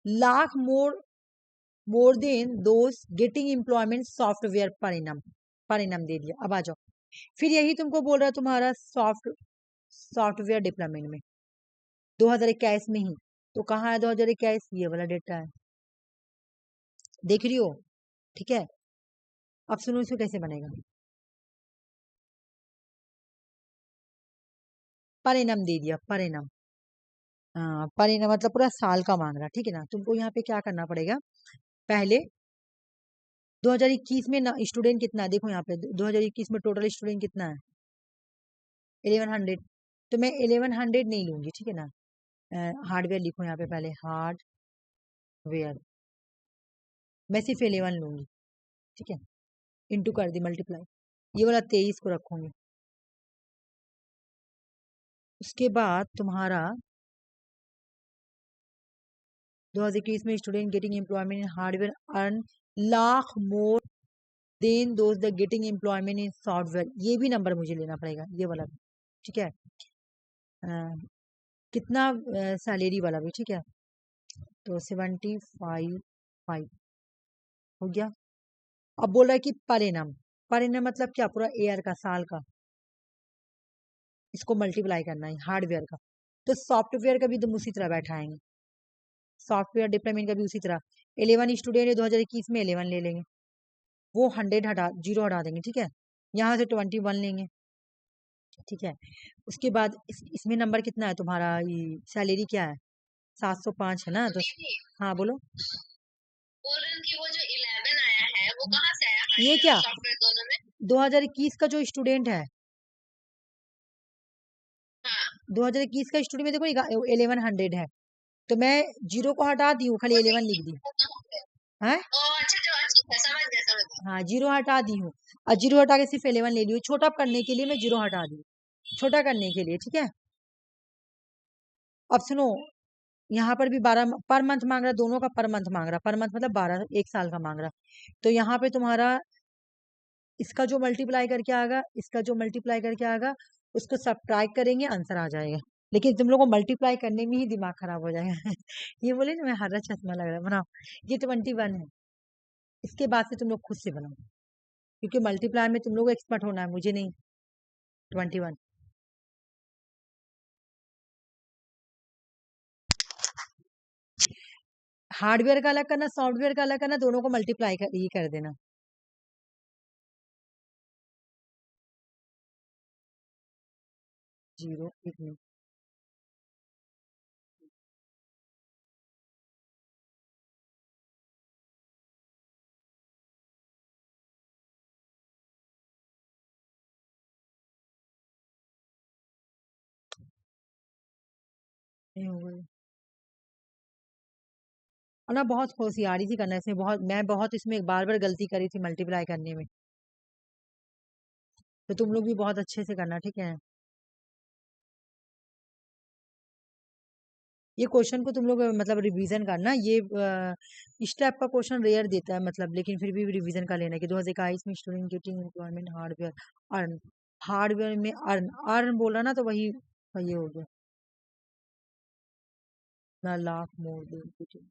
लाख मोर देन दोस गेटिंग एम्प्लॉयमेंट सॉफ्टवेयर परिणाम दे दिया। अब आ जाओ, फिर यही तुमको बोल रहा है तुम्हारा सॉफ्टवेयर डेवलपमेंट में 2021 में ही, तो कहाँ है 2021, ये वाला डेटा है, देख रही हो, ठीक है। अब सुनो इसको कैसे बनेगा। परिणाम दे दिया, परिणाम, हाँ परिणाम मतलब पूरा साल का मांग रहा, ठीक है ना। तुमको यहाँ पे क्या करना पड़ेगा, पहले 2021 में ना स्टूडेंट कितना है, देखो यहाँ पे 2021 में टोटल स्टूडेंट कितना है, 1100। तो मैं 1100 नहीं लूंगी, ठीक है ना, हार्डवेयर लिखो यहाँ पे पहले, हार्डवेयर, मैं सिर्फ 11 लूंगी, ठीक है, इंटू कर दी, मल्टीप्लाई, ये वाला 23 को रखूंगी। उसके बाद तुम्हारा 2021 में student getting employment in hardware earn lakh more than those the getting employment in software, ये भी नंबर मुझे लेना पड़ेगा, ये वाला भी, ठीक है। कितना सैलरी वाला भी, ठीक है, तो 75 हो गया। अब बोल रहा है कि परिणाम, परिणाम मतलब क्या, पूरा ईयर का, साल का, इसको मल्टीप्लाई करना है हार्डवेयर का। तो सॉफ्टवेयर का भी तुम उसी तरह बैठाएंगे, सॉफ्टवेयर डिप्लोयमेंट का भी उसी तरह। 11 स्टूडेंट है 2021 में, 11 ले लेंगे, वो 100 हटा, 0 हटा देंगे, ठीक है, यहाँ से 21 लेंगे, ठीक है। उसके बाद इसमें नंबर कितना है तुम्हारा, सैलरी क्या है, 705 है ना, तो हाँ बोलो। बोल रहे हैं कि वो जो 11 आया है वो कहाँ से आया, ये क्या सॉफ्टवेयर दोनों में। 2021 का जो स्टूडेंट है, हाँ 2021 का स्टूडेंट में देखो 1100 है, तो मैं 0 को हटा दी हूँ, खाली वो 11 देखिए लिख दी वो कहाँ पे है। ओ अच्छा जो अच्छा समझ गया समझ गया। हाँ 0 हटा दी हूँ, और 0 हटा के सिर्फ 11 ले ली हूँ, छोटा करने के लिए मैं 0 हटा दी, छोटा करने के लिए, ठीक है। अब सुनो, यहाँ पर भी 12 पर मंथ मांग रहा, दोनों का पर मंथ मांग रहा, पर मंथ मतलब 12, एक साल का मांग रहा, तो यहाँ पे तुम्हारा इसका जो मल्टीप्लाई करके आएगा, इसका जो मल्टीप्लाई करके आएगा, उसको सब्ट्रैक्ट करेंगे, आंसर आ जाएगा। लेकिन तुम लोग को मल्टीप्लाई करने में ही दिमाग खराब हो जाएगा ये बोले ना मैं हरा चश्मा लग रहा है, बनाओ, ये 21 है, इसके बाद से तुम लोग खुद से बनाओ, क्योंकि मल्टीप्लाई में तुम लोग को एक्सपर्ट होना है, मुझे नहीं। 21, हार्डवेयर का अलग करना, सॉफ्टवेयर का अलग करना, दोनों को मल्टीप्लाई कर ये कर देना। जीरो, एक मिनट, नहीं हो गई। और ना बहुत होशियारी से करना है इसमें, मैं बहुत इसमें बार बार गलती करी थी मल्टीप्लाई करने में, तो तुम लोग भी बहुत अच्छे से करना, ठीक है। ये क्वेश्चन को तुम लोग मतलब रिवीजन करना। ये इस टाइप का क्वेश्चन रेयर देता है मतलब, लेकिन फिर भी रिवीजन कर लेना कि 2021 में student getting employment hardware earn, hardware में अर्न, अर्न बोला ना तो वही ये हो गया ना, lakh more than.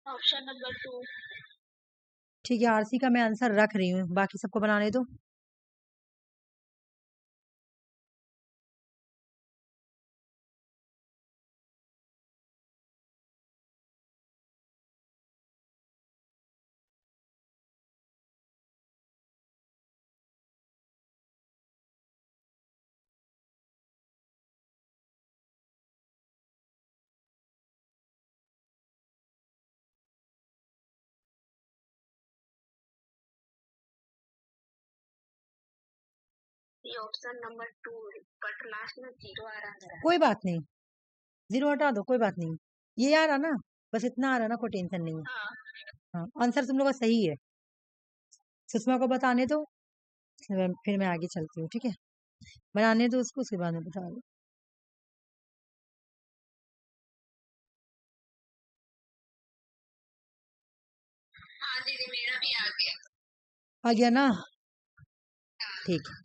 Option number 2। ठीक है, आरसी का मैं आंसर रख रही हूँ, बाकी सबको बनाने दो। ये ऑप्शन नंबर 2 बट लास्ट में 0 आ रहा है। कोई बात नहीं, 0 हटा दो, कोई बात नहीं। ये आ रहा ना, बस इतना आ रहा ना, कोई टेंशन नहीं है। हाँ, आंसर तुम लोग का सही है। सुषमा को बताने दो, फिर मैं आगे चलती हूँ, ठीक है। बनाने दो उसको, उसके बाद में बता दो। हाँ दीदी, मेरा भी आ गया। आ गया ना, ठीक है।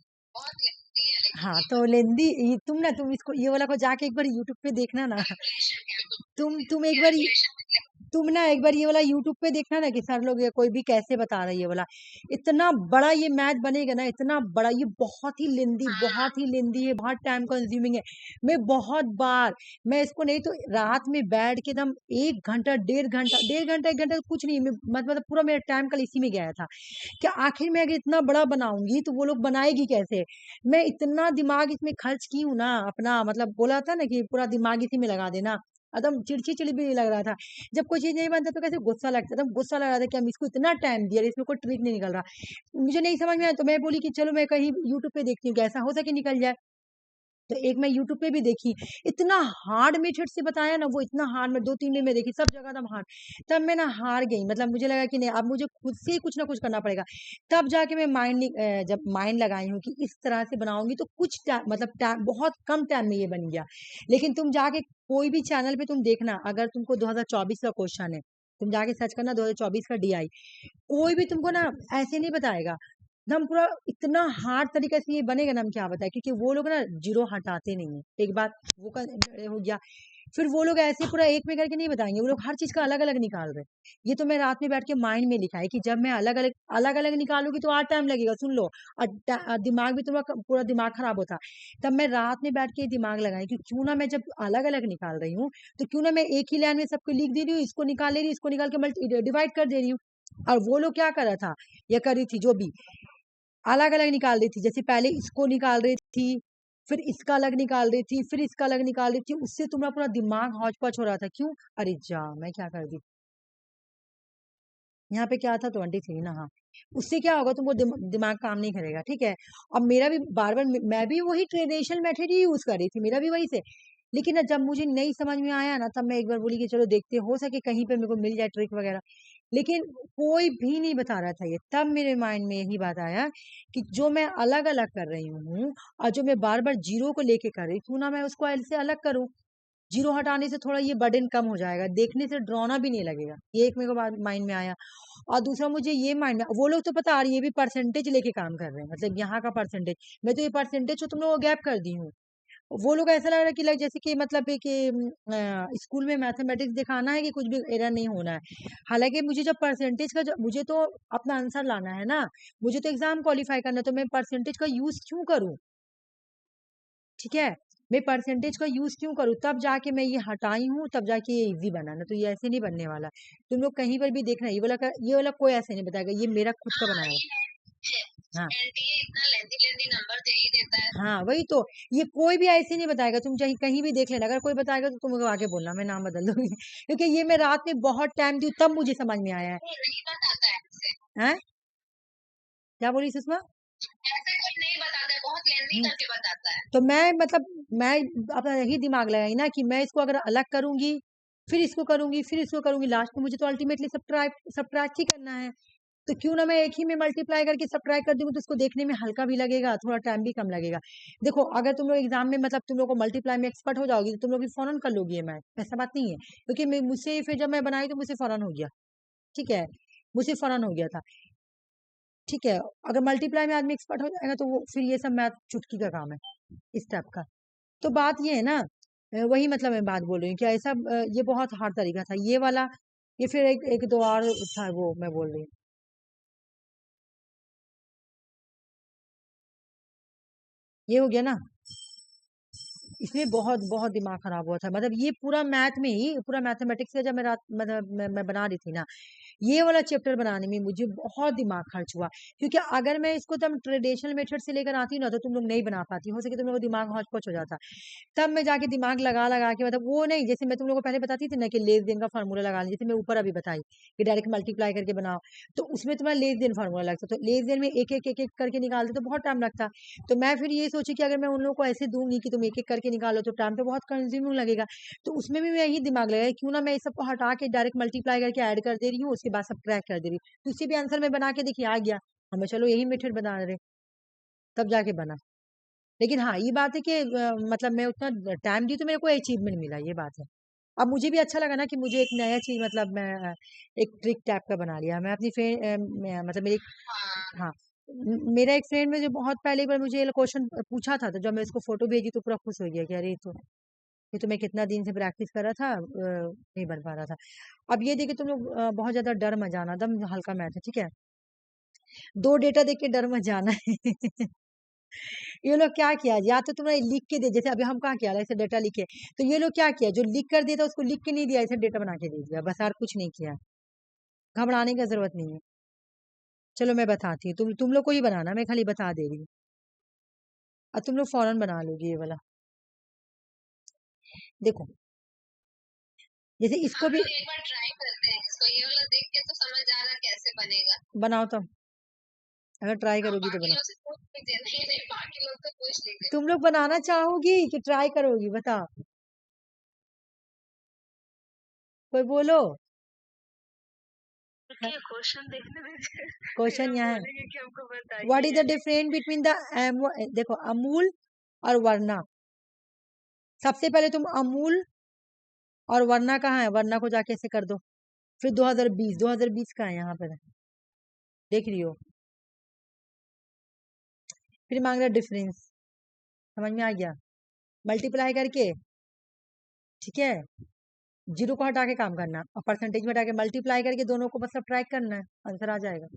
हाँ तो लेंदी, तुम इसको ये वाला को जाके एक बार यूट्यूब पे देखना ना। तुम एक बार तुम ना एक बार ये वाला यूट्यूब पे देखना ना कि सर लोग या कोई भी कैसे बता रहा है ये वाला। इतना बड़ा ये मैथ बनेगा ना, इतना बड़ा, ये बहुत ही लेंदी है, बहुत टाइम कंज्यूमिंग है। मैं इसको नहीं तो रात में बैठ के एकदम 1 घंटा 1.5 घंटा 1.5 घंटा 1 घंटा तो कुछ नहीं, मतलब पूरा मेरा टाइम कल इसी में गया था कि आखिर में अगर इतना बड़ा बनाऊंगी तो वो लोग बनाएगी कैसे। मैं इतना दिमाग इसमें खर्च की हूँ ना अपना, मतलब बोला था ना कि पूरा दिमाग इसी में लगा देना, एकदम चिड़चिड़ी भी लग रहा था। जब कोई चीज नहीं बनता तो कैसे गुस्सा लगता था, गुस्सा लग रहा था कि हम इसको इतना टाइम दिया, इसमें कोई ट्रिक नहीं निकल रहा। मुझे नहीं समझ में आया तो मैं बोली कि चलो मैं कहीं यूट्यूब पे देखती हूँ कि ऐसा हो सके निकल जाए। तो एक मैं यूट्यूब पे भी देखी, इतना हार्ड मेथड से बताया ना वो, इतना हार्ड, में 2-3 दिन में देखी, सब जगह एकदम हार्ड। तब मैं ना हार गई, मतलब मुझे लगा कि नहीं, अब मुझे खुद से ही कुछ ना कुछ करना पड़ेगा। तब जाके मैं जब माइंड लगाई हूँ कि इस तरह से बनाऊंगी तो कुछ मतलब बहुत कम टाइम में ये बन गया। लेकिन तुम जाके कोई भी चैनल पे तुम देखना, अगर तुमको 2024 का क्वेश्चन है, तुम जाके सर्च करना 2024 का डीआई, कोई भी तुमको ना ऐसे नहीं बताएगा। एकदम पूरा इतना हार्ड तरीके से ये बनेगा ना, हम क्या बताए, क्योंकि वो लोग ना जीरो हटाते नहीं है। एक बात वो का हो गया। फिर वो लोग ऐसे पूरा एक में करके नहीं बताएंगे, वो लोग हर चीज का अलग अलग निकाल रहे। ये तो मैं रात में बैठ के माइंड में लिखा है कि जब मैं अलग अलग निकालूंगी तो और टाइम लगेगा, सुन लो। और दिमाग भी तुम्हारा पूरा दिमाग खराब होता। तब मैं रात में बैठ के दिमाग लगाई कि क्यों ना मैं जब अलग अलग निकाल रही हूँ तो क्यों ना मैं एक ही लाइन में सबको लिख दे रही हूँ, इसको निकाल ले रही हूँ, इसको निकाल के डिवाइड कर दे रही हूँ। और वो लोग क्या कर रहा था, या कर रही थी जो भी, अलग अलग निकाल रही थी, जैसे पहले इसको निकाल रही थी, फिर इसका अलग निकाल रही थी, फिर इसका अलग निकाल रही थी, उससे तुम्हारा पूरा दिमाग हौच पौच हो रहा था। क्यों? अरे जा, मैं क्या कर दी, यहाँ पे क्या था 23 ना, हाँ। उससे क्या होगा, तुमको दिमाग काम नहीं करेगा, ठीक है। अब मेरा भी बार बार, मैं भी वही ट्रेडिशनल मेथड ही यूज कर रही थी, मेरा भी वही से। लेकिन ना, जब मुझे नहीं समझ में आया ना, तब मैं एक बार बोली कि चलो देखते, हो सके कहीं पे मेरे को मिल जाए ट्रिक वगैरह। लेकिन कोई भी नहीं बता रहा था ये। तब मेरे माइंड में यही बात आया कि जो मैं अलग अलग कर रही हूँ, और जो मैं बार बार जीरो को लेके कर रही, क्यों ना मैं उसको ऐसे अलग करूँ। जीरो हटाने से थोड़ा ये बर्डन कम हो जाएगा, देखने से डरावना भी नहीं लगेगा। ये एक मेरे को बात माइंड में आया। और दूसरा मुझे ये माइंड में, वो लोग तो पता आ रही है, ये भी परसेंटेज लेके काम कर रहे हैं, मतलब यहाँ का परसेंटेज। मैं तो ये परसेंटेज तो तुम लोगों को गैप कर दी हूँ। वो लोग ऐसा लग रहा है कि लाइक जैसे कि मतलब है कि स्कूल में मैथमेटिक्स दिखाना है कि कुछ भी एरर नहीं होना है। हालांकि मुझे जब परसेंटेज का, मुझे तो अपना आंसर लाना है ना, मुझे तो एग्जाम क्वालिफाई करना है, तो मैं परसेंटेज का यूज क्यों करूं? ठीक है, मैं परसेंटेज का यूज क्यों करूँ? तब जाके मैं ये हटाई हूँ, तब जाके ये इजी बना ना, तो ये ऐसे नहीं बनने वाला। तुम लोग कहीं पर भी देखना, ये वाला कोई ऐसे नहीं बताएगा, ये मेरा खुद का बनाया हुआ। हाँ एनटीए इतना लेंथी नंबर दे ही देता है। हाँ, वही तो। ये कोई भी ऐसे नहीं बताएगा, तुम चाहे कहीं भी देख लेना, अगर कोई बताएगा तो तुम आगे बोलना, मैं नाम बदल दूंगी। क्योंकि ये मैं रात में बहुत टाइम दी, तब मुझे समझ में आया है। नहीं बताता है ऐसे। हैं? क्या बोली सुषमा? ऐसे कोई नहीं बताता है, बहुत लेंथी करके बताता है। तो मैं मतलब, मैं अपना यही दिमाग लगाई ना कि मैं इसको अगर अलग करूंगी, फिर इसको करूंगी, फिर इसको करूंगी, लास्ट में मुझे तो अल्टीमेटली सब्ट्रैक्ट ही करना है। तो क्यों ना मैं एक ही में मल्टीप्लाई करके सब्ट्रैक्ट कर दूंगी, तो उसको देखने में हल्का भी लगेगा, थोड़ा टाइम भी कम लगेगा। देखो, अगर तुम लोग एग्जाम में मतलब तुम लोग को मल्टीप्लाई में एक्सपर्ट हो जाओगी, तो तुम लोग भी फौरन कर लोगी ये मैथ, ऐसा बात नहीं है। क्योंकि मुझसे फिर जब मैं बनाई तो मुझसे फौरन हो गया, ठीक है, मुझसे फौरन हो गया था। ठीक है, अगर मल्टीप्लाई में आदमी एक्सपर्ट हो जाएगा, तो वो फिर ये सब मैथ चुटकी का काम है, इस टाइप का। तो बात ये है ना, वही मतलब मैं बात बोल रही हूँ कि ऐसा ये बहुत हार्ड तरीका था ये वाला। ये फिर एक दो और था, वो मैं बोल रही हूँ। ये हो गया ना, इसमें बहुत बहुत दिमाग खराब हुआ था, मतलब ये पूरा मैथ में ही, पूरा मैथमेटिक्स का जब मैं रात मतलब मैं बना रही थी ना, ये वाला चैप्टर बनाने में मुझे बहुत दिमाग खर्च हुआ। क्योंकि अगर मैं इसको तुम ट्रेडिशनल मेथड से लेकर आती ना, तो तुम लोग नहीं बना पाती, हो सके तुम लोग को दिमाग हौच पौच हो जाता। तब मैं जाके दिमाग लगा लगा के, मतलब वो नहीं, जैसे मैं तुम लोग को पहले बताती थी ना कि लेस देन का फार्मूला लगा जैसे मैं ऊपर अभी बताई कि डायरेक्ट मल्टीप्लाई करके बनाओ, तो उसमें तुम्हारा लेस देन फार्मूला लगता, तो लेस देन में एक एक करके निकालते तो बहुत टाइम लगता। तो मैं फिर ये सोची कि अगर मैं उन लोगों को ऐसे दूंगी कि तुम एक एक करके निकालो, तो टाइम तो बहुत कंज्यूमिंग लगेगा। तो उसमें भी मैं यही दिमाग लगाया, क्यों ना मैं इस सबको हटा के डायरेक्ट मल्टीप्लाई करके ऐड कर दे रही हूँ, उसके बाद सब ट्रैक कर दे रही हूँ, तो उसी भी आंसर में बना के देखिए आ गया। हमें चलो यही मेथड बना रहे, तब जाके बना। लेकिन हाँ, ये बात है कि मतलब मैं उतना टाइम दी तो मेरे को अचीवमेंट मिला, ये बात है। अब मुझे भी अच्छा लगा ना कि मुझे एक नया चीज, मतलब मैं एक ट्रिक टाइप का बना लिया। मैं अपनी फ्रेंड, मतलब मेरी, हाँ, मेरा एक फ्रेंड में जो बहुत पहले एक बार मुझे ये क्वेश्चन पूछा था, तो जब मैं इसको फोटो भेजी तो पूरा खुश हो गया कि अरे ये तो मैं कितना दिन से प्रैक्टिस कर रहा था, नहीं बन पा रहा था। अब ये देखिए तुम लोग, बहुत ज्यादा डर मत जाना, दम हल्का मैथ है, ठीक है। दो डेटा देख के डर मत जाना है। ये लोग क्या किया, या तो तुमने लिख के दे, जैसे अभी हम कहाँ किया ऐसे डेटा लिखे, तो ये लोग क्या किया, जो लिख कर दिया था उसको लिख के नहीं दिया, ऐसे डेटा बना के दे दिया, बस और कुछ नहीं किया। घबराने की जरूरत नहीं है। चलो मैं बताती हूँ, तुम लोग को ही बनाना, मैं खाली बता दे रही हूँ, और तुम लोग फौरन बना लोगी ये वाला। देखो, जैसे इसको हम भी लोग एक बार ट्राई करते हैं इसको, ये वाला देख के तो समझ आ रहा है कैसे बनेगा। बनाओ, तो अगर ट्राई हाँ, करोगी तो बाकी बनाओ। लोग से पूछ लीजिए, नहीं नहीं बाकी लोग से पूछ लीजिए। तुम लोग बनाना चाहोगी कि ट्राई करोगी, बताओ, कोई बोलो। क्वेश्चन देखने दीजिए, क्वेश्चन यहाँ है, बोलेंगे कि हमको व्हाट इज द बताइए। डिफरेंस बिटवीन द, देखो, अमूल और वरना। सबसे पहले तुम अमूल और वरना कहाँ है, वरना को जाके ऐसे कर दो, फिर 2020 का है यहाँ पर, देख रही हो, फिर मांग रहा डिफरेंस, समझ में आ गया, मल्टीप्लाई करके, ठीक है, जीरो को हटा के काम करना, और परसेंटेज में हटा के मल्टीप्लाई करके दोनों को बस ट्रैक करना है, आंसर आ जाएगा।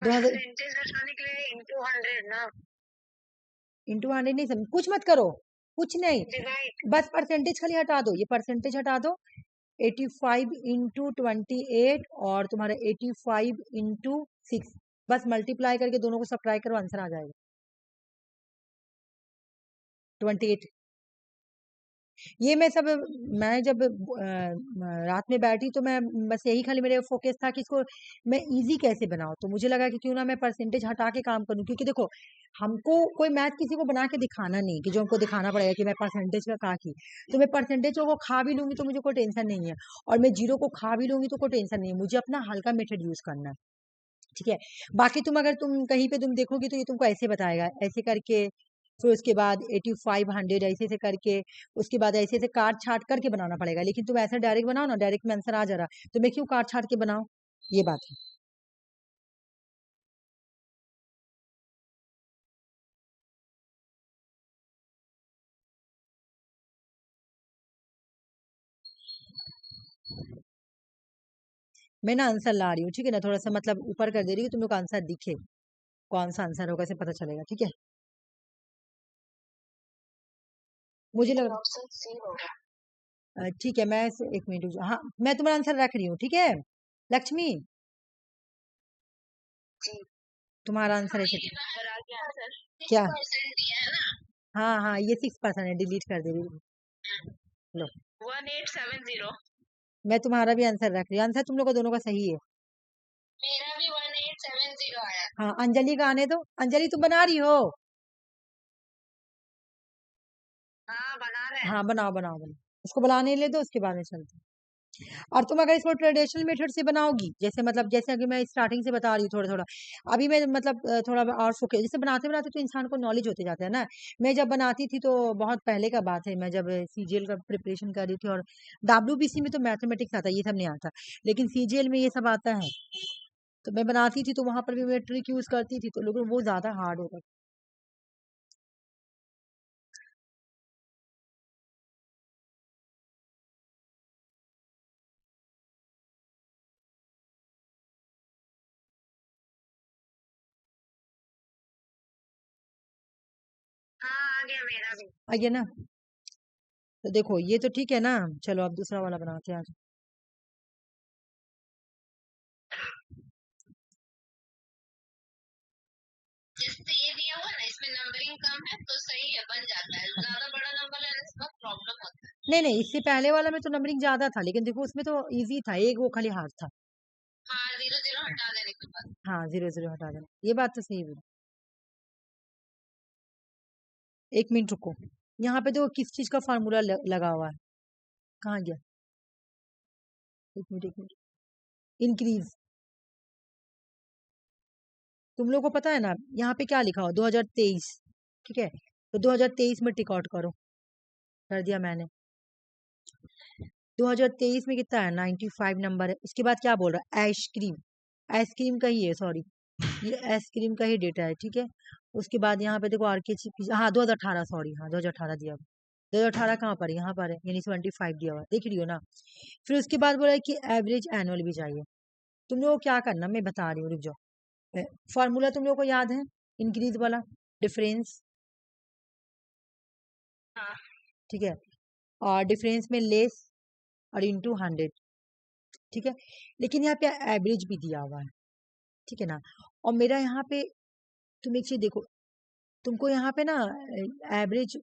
दो हजार परसेंटेज हटाने के लिए इंटू 100 ना, इंटू 100 नहीं, समझ, कुछ मत करो, कुछ नहीं, डिवाइड। बस परसेंटेज खाली हटा दो, ये परसेंटेज हटा दो, 85 इंटू 28 और तुम्हारा 85 इंटू 6, बस मल्टीप्लाई करके दोनों को सब्ट्रैक्ट करो, आंसर आ जाएगा 28। ये मैं जब रात में बैठी तो मैं बस यही खाली मेरे फोकस था कि इसको मैं इजी कैसे बनाऊं, तो मुझे लगा कि क्यों ना मैं परसेंटेज हटा के काम करूं, क्योंकि देखो हमको कोई मैथ किसी को बना के दिखाना नहीं कि जो हमको दिखाना पड़ेगा कि मैं परसेंटेज का कहा की, तो मैं परसेंटेज को खा भी लूंगी तो मुझे कोई टेंशन नहीं है, और मैं जीरो को खा भी लूंगी तो कोई टेंशन नहीं है, मुझे अपना हल्का मेथड यूज करना है। ठीक है, बाकी अगर तुम कहीं पे तुम देखोगी तो ये तुमको ऐसे बताएगा, ऐसे करके, फिर उसके बाद 8500 ऐसे ऐसे करके, उसके बाद ऐसे ऐसे काट छाट करके बनाना पड़ेगा, लेकिन तुम ऐसा डायरेक्ट बनाओ ना, डायरेक्ट में आंसर आ जा रहा, तो मैं क्यों काट छाट के बनाओ, ये बात है। मैं ना आंसर ला रही हूँ, ठीक है ना, थोड़ा सा मतलब ऊपर कर दे रही हूँ, तुम लोग का आंसर दिखे, कौन सा आंसर होगा से पता चलेगा, ठीक है। मुझे लग ऑप्शन सी होगा। ठीक है, मैं एक मिनट, हाँ मैं तुम्हारा आंसर रख रही हूँ, ठीक है लक्ष्मी, जी तुम्हारा आंसर ऐसे बराबर आ गया आंसर। क्या, 6% दिया है ना। हाँ हाँ ये 6% है, डिलीट कर दे रही हूँ, लो 1870। मैं तुम्हारा भी आंसर रख रही हूँ, आंसर तुम लोग का दोनों का सही है। मेरा भी 1870 आया। हाँ अंजलि का आने दो, अंजलि तुम बना रही हो, हाँ बना रहे हैं। हाँ बनाओ बनाओ बनाओ, उसको बनाने ले दो, उसके बाद में चलते हैं। और तुम अगर इसको ट्रेडिशनल मेथड से बनाओगी, जैसे मतलब जैसे अगर मैं स्टार्टिंग से बता रही हूँ थोड़ा थोड़ा, अभी मैं मतलब थोड़ा और फोकस, जैसे बनाते बनाते तो इंसान को नॉलेज होते जाता है ना। मैं जब बनाती थी तो बहुत पहले का बात है, मैं जब सीजीएल का प्रिपरेशन कर रही थी, और डब्ल्यूबीसी में तो मैथमेटिक्स आता, ये सब नहीं आता, लेकिन सीजीएल में ये सब आता है, तो मैं बनाती थी तो वहां पर भी मैं ट्रिक यूज करती थी, तो लोगों वो ज्यादा हार्ड होता था। हाँ आ गया मेरा भी। आइए ना, तो देखो ये तो ठीक है ना, चलो अब दूसरा वाला बनाते हैं आज। जैसे ये दिया हुआ ना, इसमें नंबरिंग कम है तो सही है, बन जाता है, ज्यादा बड़ा नंबर लेने से बहुत प्रॉब्लम होता है। नहीं नहीं, इससे पहले वाला में तो नंबरिंग ज्यादा था, लेकिन देखो उसमें तो इजी था, एक वो खाली हार्ड था। हाँ 0 0 हटा देने के बाद। हाँ 0 0 हटा देना, ये बात तो सही है। एक मिनट रुको, यहाँ पे देखो किस चीज का फार्मूला लगा हुआ है, कहाँ गया, एक मिनट एक मिनट, इंक्रीज, तुम लोग को पता है ना यहाँ पे क्या लिखा हुआ, 2023, ठीक है, तो 2023 में टिक आउट करो, कर दिया मैंने। 2023 में कितना है, 95 नंबर है, उसके बाद क्या बोल रहा है, आइसक्रीम, आइसक्रीम का ही है, सॉरी ये आइसक्रीम का ही डेटा है, ठीक है। उसके बाद यहाँ पे देखो आरके, हाँ 2018, सॉरी हाँ 2018 दिया हुआ, 2018 कहाँ पर है, यहाँ पर है, यानी 75 दिया हुआ है, देख रही हो ना। फिर उसके बाद बोला है कि एवरेज एनुअल भी चाहिए, तुम लोगों को क्या करना मैं बता रही हूँ, रुक जाओ, फॉर्मूला तुम लोगों को याद है, इंक्रीज वाला, डिफरेंस, हाँ ठीक है, और डिफरेंस में लेस और इंटू 100, ठीक है, लेकिन यहाँ पे एवरेज भी दिया हुआ है, ठीक है ना। और मेरा यहाँ पे तुम एक चीज देखो, तुमको यहाँ पे ना एवरेज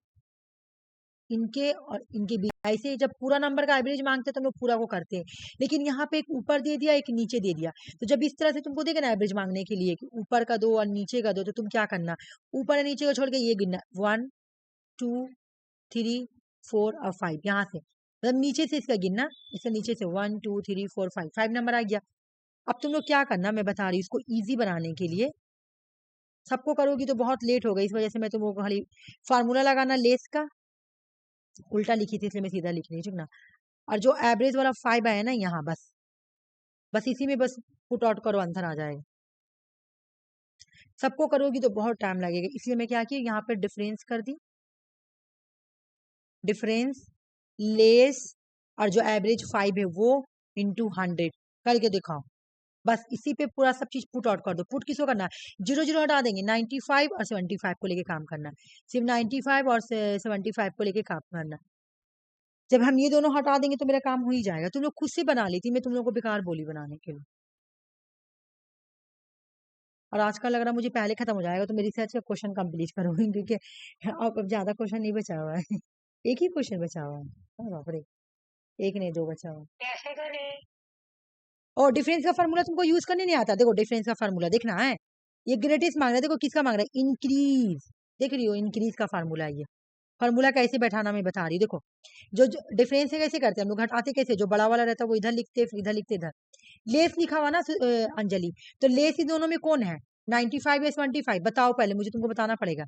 इनके और इनके बीच, ऐसे जब पूरा नंबर का एवरेज मांगते हैं तो हम लोग पूरा को करते हैं, लेकिन यहाँ पे एक ऊपर दे दिया एक नीचे दे दिया, तो जब इस तरह से तुमको देगा ना एवरेज मांगने के लिए कि ऊपर का दो और नीचे का दो, तो तुम क्या करना, ऊपर और नीचे को छोड़ के ये गिनना, 1 2 3 4 और 5, यहाँ से मतलब नीचे से इसका गिनना, इसका नीचे से 1 2 3 4 5, 5 नंबर आ गया। अब तुम लोग क्या करना मैं बता रही हूँ, इसको इजी बनाने के लिए, सबको करोगी तो बहुत लेट होगा, इस वजह से मैं तुमको खाली फार्मूला लगाना लेस का, उल्टा लिखी थी इसलिए मैं सीधा लिख रही हूँ, ठीक ना। और जो एवरेज वाला 5 आया ना यहाँ, बस बस इसी में बस पुट आउट करो, आंसर आ जाएगा। सबको करोगी तो बहुत टाइम लगेगा, इसलिए मैं क्या की यहाँ पे डिफरेंस कर दी, डिफरेंस लेस, और जो एवरेज 5 है वो इंटू 100 करके दिखाओ, बस इसी पे पूरा सब चीज पुट आउट कर दो। पुट किसको करना है, 0 0 हटा देंगे, 95 और 75 को लेके काम करना है, सिर्फ 95 और 75 को लेके काम करना है। जब हम ये दोनों हटा देंगे तो मेरा काम हो ही जाएगा। तुम लोग खुद से बना लेती, मैं तुम लोग को बेकार बोली बनाने के लिए। और आज का लग रहा मुझे पहले खत्म हो जाएगा तो मेरी रिसर्च का क्वेश्चन कंप्लीट करूंगी, क्योंकि अब ज्यादा क्वेश्चन नहीं बचा हुआ है। एक ही क्वेश्चन बचा हुआ है। अरे बाप रे, एक नहीं दो बचा हुआ। कैसे करें? और डिफरेंस का फार्मूला तुमको यूज करने नहीं आता? देखो डिफरेंस का फार्मूला देखना है, ये ग्रेटेस्ट मांग रहा है। देखो किसका मांग रहा है? इंक्रीज। देख रही हो, इंक्रीज का फार्मूला है ये। फार्मूला कैसे बैठाना मैं बता रही हूँ। देखो जो डिफरेंस है कैसे करते हैं हम लोग, घटाते कैसे, जो बड़ा वाला रहता है वो इधर लिखते, फिर इधर लिखते इधर। लेस लिखा हुआ ना अंजलि, तो लेस इन दोनों में कौन है? 95 या 75? बताओ पहले, मुझे तुमको बताना पड़ेगा।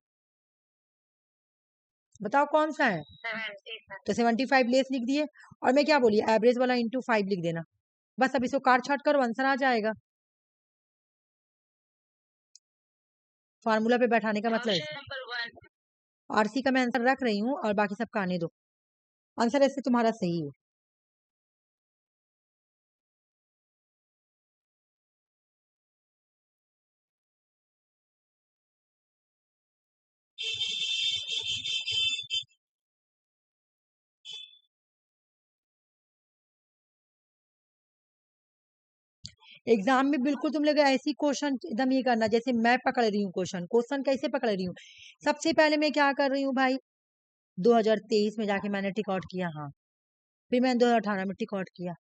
बताओ कौन सा है? 75। तो 75 लेस लिख दिए, और मैं क्या बोली, एवरेज वाला इंटू 5 लिख देना। बस अब इसको काट छाट करो, आंसर आ जाएगा। फार्मूला पे बैठाने का मतलब ऑप्शन नंबर 1। आरसी का मैं आंसर रख रही हूँ और बाकी सबका आने दो। आंसर ऐसे तुम्हारा सही है। एग्जाम में बिल्कुल तुम लोग ऐसी क्वेश्चन एकदम ये करना जैसे मैं पकड़ रही हूँ क्वेश्चन। क्वेश्चन कैसे पकड़ रही हूँ? सबसे पहले मैं क्या कर रही हूँ भाई, 2023 में जाके मैंने टिक आउट किया, हाँ। फिर मैंने 2018 में टिक आउट किया।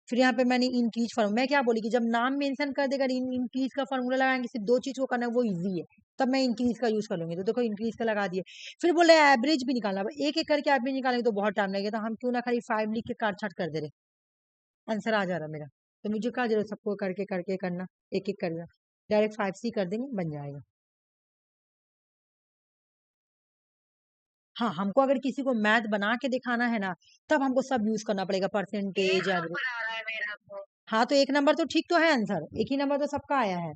फिर यहाँ पे मैंने इंक्रीज फॉर्मूला, मैं क्या बोली कि जब नाम मेंशन कर देगा इंक्रीज का फॉर्मूला लगाएंगे, सिर्फ दो चीज को करना है, वो इजी है, तब मैं इंक्रीज का यूज कर लूंगी। तो देखो इंक्रीज का लगा दिए। फिर बोले एवरेज भी निकालना, एक एक करके एवरेज निकालेंगे तो बहुत टाइम लगेगा, तो हम क्यों ना खाली 5 लिख के काट छाट कर दे रहे, आंसर आ जा रहा मेरा। तो मुझे क्या जरूरत सबको करके करके करना, एक एक करना, डायरेक्ट 5C कर देंगे, बन जाएगा। हाँ, हमको अगर किसी को मैथ बना के दिखाना है ना, तब हमको सब यूज करना पड़ेगा, परसेंटेज, एक एवरेज। नंबर आ रहा है मेरा तो। हाँ तो एक नंबर तो ठीक तो है आंसर, एक ही नंबर तो सबका आया है,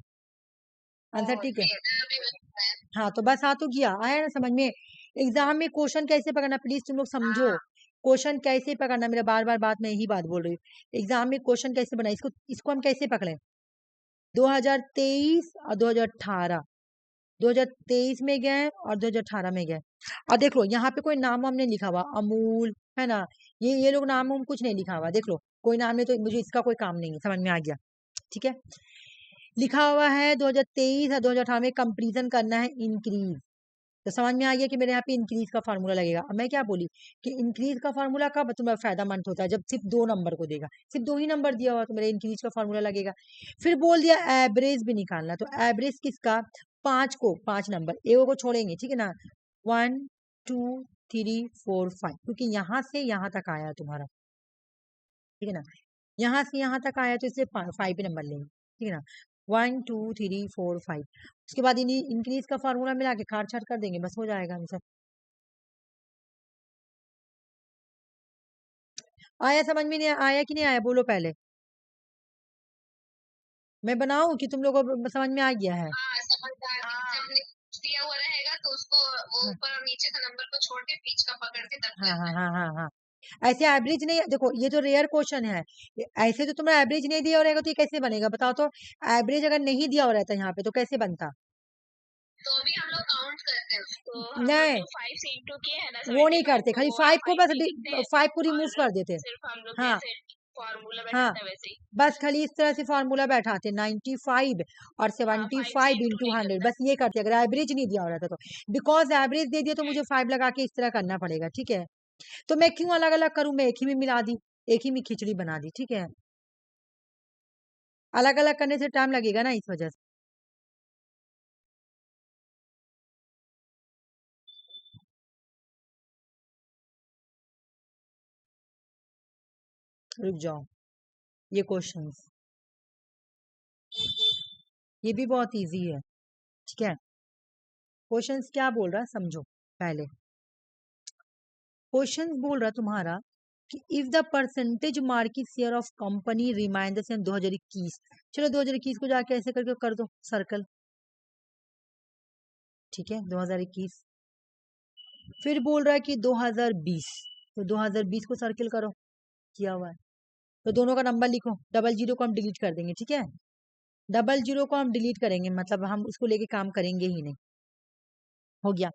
आंसर ओ ठीक है। ठीक है, अभी बताया। हाँ तो बस, हाँ तो किया, आया ना समझ में? एग्जाम में क्वेश्चन कैसे पकड़ना, प्लीज तुम लोग समझो। हाँ। क्वेश्चन कैसे पकड़ना, मेरा बार बार बात मैं यही बात बोल रही हूँ। एग्जाम में क्वेश्चन कैसे बना, इसको इसको हम कैसे पकड़े? 2023 और 2018, 2023 में गए और 2018 में गए। और देख लो यहाँ पे कोई नाम वाम नहीं लिखा हुआ, अमूल है ना, ये लोग नाम वाम कुछ नहीं लिखा हुआ, देख लो कोई नाम नहीं, तो मुझे इसका कोई काम नहीं है, समझ में आ गया? ठीक है, लिखा हुआ है 2023 और 2018 में कंपेरिजन करना है इंक्रीज। तो समझ में आ गया कि मेरे यहाँ पे इंक्रीज का फार्मूला लगेगा। अब मैं क्या बोली कि इंक्रीज का फार्मूला कब तुम्हारा फायदामंद होता है, जब सिर्फ दो नंबर को देगा, सिर्फ दो ही नंबर दिया हुआ तो मेरे इंक्रीज का फार्मूला लगेगा। फिर बोल दिया एवरेज भी निकालना, तो एवरेज किसका? पांच को, पांच नंबर एगो को छोड़ेंगे, ठीक है ना, 1 2 3 4 5, क्योंकि यहाँ से यहाँ तक आया तुम्हारा, ठीक है ना, यहाँ से यहाँ तक आया तो इसे 5 ही नंबर लेंगे, ठीक है ना, 1 2 3 4 5। उसके बाद इंक्रीज का फार्मूला मिला के काट छाट कर देंगे, बस हो जाएगा आंसर। आया समझ में? नहीं आया कि नहीं आया, बोलो पहले, मैं बनाऊं कि तुम लोगों को समझ में आ गया है? हाँ समझदार। जब कुछ दिया हुआ रहेगा तो उसको वो हाँ ऊपर और नीचे का नंबर को छोड़ के बीच का पकड़ के तब हाँ हाँ करना है। हाँ हाँ हाँ। ऐसे एवरेज नहीं, देखो ये तो रेयर क्वेश्चन है, ऐसे तो तुम्हारा एवरेज नहीं दिया हो रहेगा तो ये कैसे बनेगा बताओ तो? एवरेज अगर नहीं दिया हो रहता यहाँ पे तो कैसे बनता? तो भी हम लोग काउंट करते हैं तो हम लोग नहीं, जो 5 से इंटू किए हैं ना वो नहीं 75 करते, को खाली वो वाला 5 को 5 बस ही लिखते हैं। 5 को रिमूव और कर देते। सिर्फ हम लोग हाँ जैसे फॉर्मूला हाँ, बैठाते हैं वैसे ही बस खाली इस तरह से फॉर्मूला बैठाते, 95 और हाँ 5 से 75 इंटू इंटू नहीं 100, करना है। बस ये करते अगर एवरेज नहीं दिया हो रहा था तो। बिकॉज एवरेज दे दिया तो मुझे 5 लगा के इस तरह करना पड़ेगा, ठीक है। तो मैं क्यों अलग अलग करूं, मैं एक ही में मिला दी, एक ही में खिचड़ी बना दी, ठीक है। अलग अलग करने से टाइम लगेगा ना, इस वजह से। रुक जाओ, ये क्वेश्चंस, ये भी बहुत इजी है, ठीक है। क्वेश्चंस क्या बोल रहा है समझो पहले। क्वेश्चंस बोल रहा तुम्हारा कि if the percentage market share of company remain the same 2021। चलो 2021 को जाके ऐसे करके कर दो सर्कल, ठीक है, 2021। फिर बोल रहा है कि 2020, तो 2020 को सर्किल करो, किया हुआ है। तो दोनों का नंबर लिखो, डबल जीरो को हम डिलीट कर देंगे, ठीक है, डबल जीरो को हम डिलीट करेंगे, मतलब हम उसको लेके काम करेंगे ही नहीं, हो गया।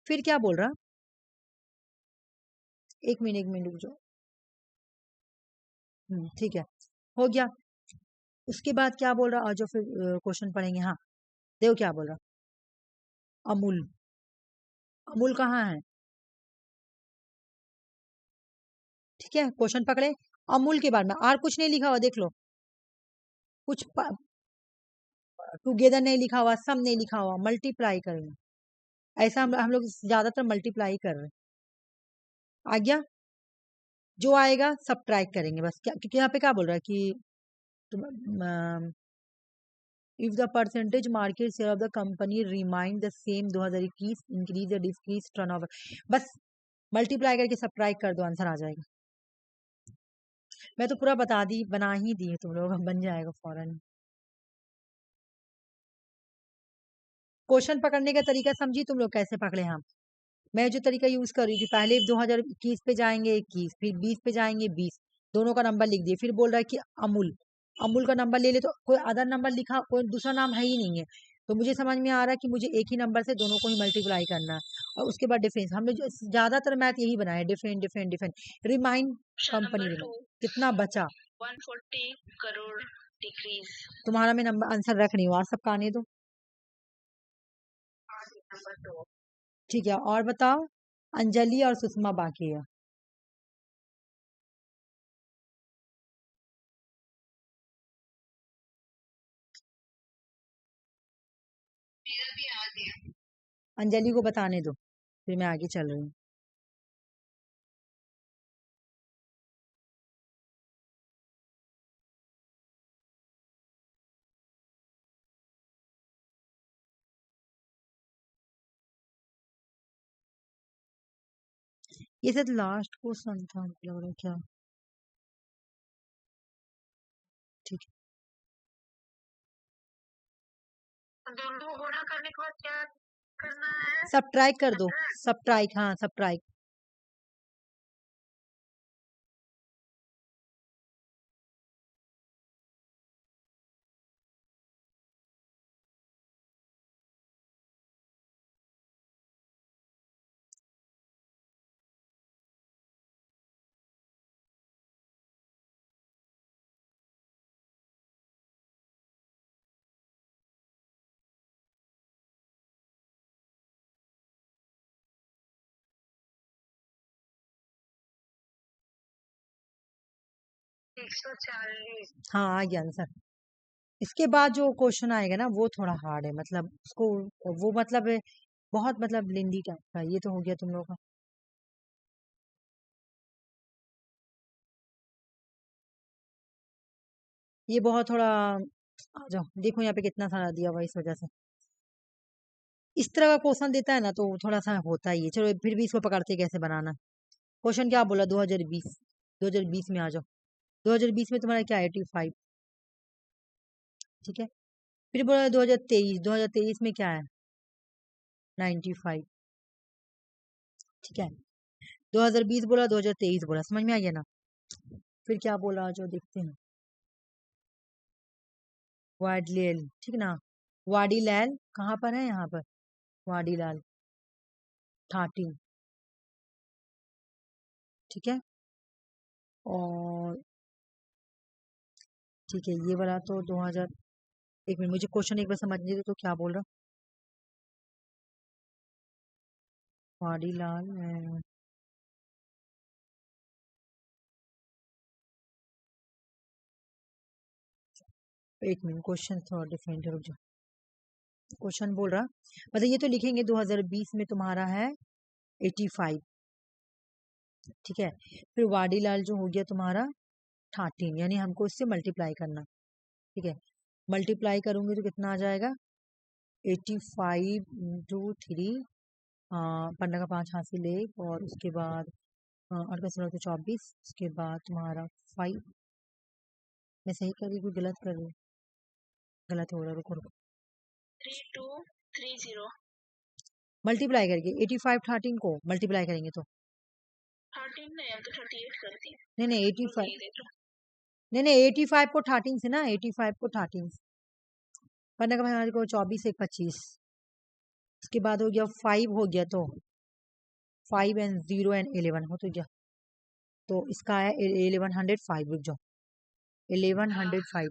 फिर क्या बोल रहा, एक मिनट रुक जाओ। ठीक है, हो गया। उसके बाद क्या बोल रहा, आज फिर क्वेश्चन पढ़ेंगे। हाँ देखो क्या बोल रहा, अमूल। अमूल कहाँ है? ठीक है, क्वेश्चन पकड़े। अमूल के बारे में और कुछ नहीं लिखा हुआ, देख लो। कुछ टुगेदर नहीं लिखा हुआ, सम नहीं लिखा हुआ, मल्टीप्लाई करेंगे। ऐसा हम लोग ज्यादातर मल्टीप्लाई कर रहे हैं। आ गया? जो आएगा सब्ट्रैक्ट करेंगे बस। क्या, क्योंकि यहाँ पे क्या बोल रहा है कि if the percentage market share of the company remain the same 2021 increase या डिक्रीज टर्नओवर, बस मल्टीप्लाई करके सब्ट्रैक्ट कर दो, आंसर आ जाएगा। मैं तो पूरा बता दी, बना ही दी तुम लोग, बन जाएगा फौरन। क्वेश्चन पकड़ने का तरीका समझी तुम लोग कैसे पकड़े हम? मैं जो तरीका यूज कर रही थी, पहले 2021 पे जाएंगे 21, फिर 20 पे जाएंगे 20, दोनों का नंबर लिख दिए। फिर बोल रहा है कि अमूल, अमूल का नंबर ले ले, तो कोई अदर नंबर लिखा, कोई दूसरा नाम है ही नहीं है। तो मुझे समझ में आ रहा है कि मुझे एक ही नंबर से दोनों को ही मल्टीप्लाई करना है। और उसके बाद डिफरेंस, हमने जो ज्यादातर मैथ यही बनाया, different different different. Remind company, कितना बचा? 140 करोड़ डिक्रीज। तुम्हारा मैं नंबर आंसर रख रही हूँ, और सबका आने दो। ठीक है, और बताओ। अंजलि और सुषमा बाकी है। मेरा भी आ गया। अंजलि को बताने दो, फिर मैं आगे चल रही हूँ। ये शायद लास्ट क्वेश्चन था, मुझे लग रहा है। क्या? ठीक है, दोनों गुणा करने के बाद क्या करना है? सब्ट्रैक्ट कर दो। सब्ट्रैक्ट, हाँ सब्ट्रैक्ट। हाँ आ गया आंसर। इसके बाद जो क्वेश्चन आएगा ना, वो थोड़ा हार्ड है, मतलब उसको, वो मतलब बहुत मतलब लेंदी टाइप का। ये तो हो गया तुम लोग का। ये बहुत थोड़ा, आ जाओ देखो यहाँ पे कितना सारा दिया हुआ, इस वजह से इस तरह का क्वेश्चन देता है ना, तो थोड़ा सा होता ही है। चलो फिर भी इसको पकड़ते कैसे बनाना। क्वेश्चन क्या बोला? 2020, 2020 में आ जाओ। 2020 में तुम्हारा क्या? 85। ठीक है, फिर बोला 2023, 2023 में क्या है? 95। ठीक है, 2020 बोला, 2023 बोला, समझ में आ गया ना? फिर क्या बोला, जो देखते हैं। वाडीलाल, ठीक ना? वाडीलाल कहाँ पर है? यहाँ पर वाडीलाल 13। ठीक है, और ठीक है, ये वाला तो 2000। एक मिनट, मुझे क्वेश्चन एक बार समझने दो, तो क्या बोल रहा? वाडीलाल एक मिनट, क्वेश्चन थोड़ा डिफरेंट है, रुक जाओ। क्वेश्चन बोल रहा, मतलब ये तो लिखेंगे 2020 में तुम्हारा है 85। ठीक है, फिर वाडीलाल जो हो गया तुम्हारा 13, यानी हमको इससे मल्टीप्लाई करना। ठीक है, मल्टीप्लाई करूंगी तो कितना आ जाएगा? 85 इंटू 3, 15 का 5 हासिल 1, और उसके बाद 8 का 16 तो 24, उसके बाद तुम्हारा 5। मैं सही कर रही हूँ, गलत कर रही हूँ? गलत हो रहा है, रुको रुको। 3230 मल्टीप्लाई करके 85 13 को मल्टीप्लाई करेंगे तो 13 नहीं, हम तो 38 करती। नहीं 85, नहीं 85 को 13 से ना, 85 को 13 से 15 का हमारे को 24 1 25, उसके बाद हो गया 5, हो गया तो 5 एंड 0 एंड 11 हो तो गया। तो इसका आया 1105। रुक जाओ, 1105।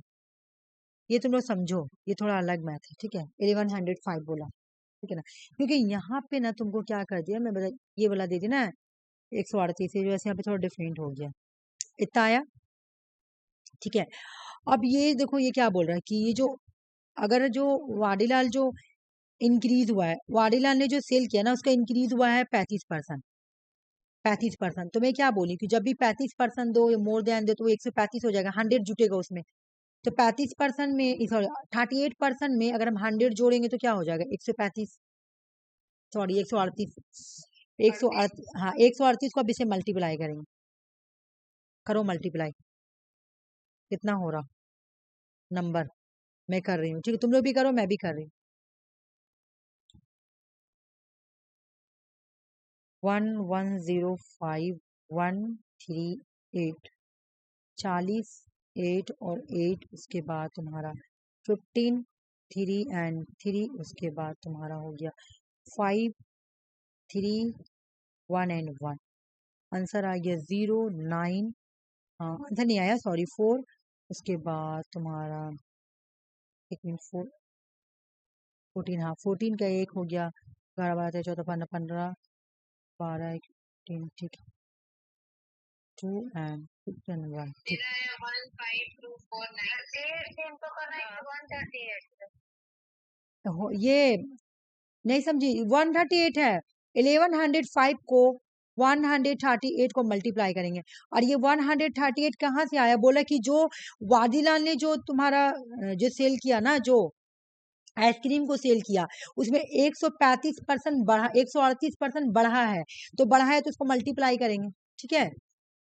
ये तुम लोग समझो, ये थोड़ा अलग मैथ है, ठीक है। 1105 बोला, ठीक है ना, क्योंकि यहाँ पे ना तुमको क्या कर दिया, मैं बता, ये वाला दे दिया ना 138, जो ऐसे यहाँ पे थोड़ा डिफरेंट हो गया, इतना आया, ठीक है। अब ये देखो ये क्या बोल रहा है कि ये जो अगर जो वाडीलाल जो इंक्रीज हुआ है, वाडीलाल ने जो सेल किया ना उसका इंक्रीज हुआ है 35%। 35%। तो मैं क्या बोली कि जब भी 35% दो या मोर देन दो तो वो 135 हो जाएगा, 100 जुटेगा उसमें। तो 35% में, सॉरी 38% में अगर हम 100 जोड़ेंगे तो क्या हो जाएगा, 135, सॉरी 138, 138, हाँ 138 को अब इसे मल्टीप्लाई करेंगे, करो मल्टीप्लाई, कितना हो रहा नंबर, मैं कर रही हूँ, ठीक है, तुम लोग भी करो, मैं भी कर रही हूँ। 1105,138, 40, 8 और 8, उसके बाद तुम्हारा 15, 3 एंड 3, उसके बाद तुम्हारा हो गया 5, 3, 1 एंड 1। आंसर आ गया 0, 9, हाँ आंसर नहीं आया, सॉरी 4, उसके बाद तुम्हारा 1 मिनट 4, 14, हाँ 14 का 1 हो गया, 11, 12, 13, 14, 15, 15, 12, 15, ठीक है, 2 एंड 6 एंड 1, ठीक है। 15249 ये नहीं समझी, 138 है, 1105 को 138 को मल्टीप्लाई करेंगे, और ये 138 कहाँ से आया, बोला कि जो वादीलाल ने जो तुम्हारा जो सेल किया ना, जो आइसक्रीम को सेल किया उसमें 135% बढ़ा, 138% बढ़ा है, तो बढ़ा है तो उसको मल्टीप्लाई करेंगे, ठीक है।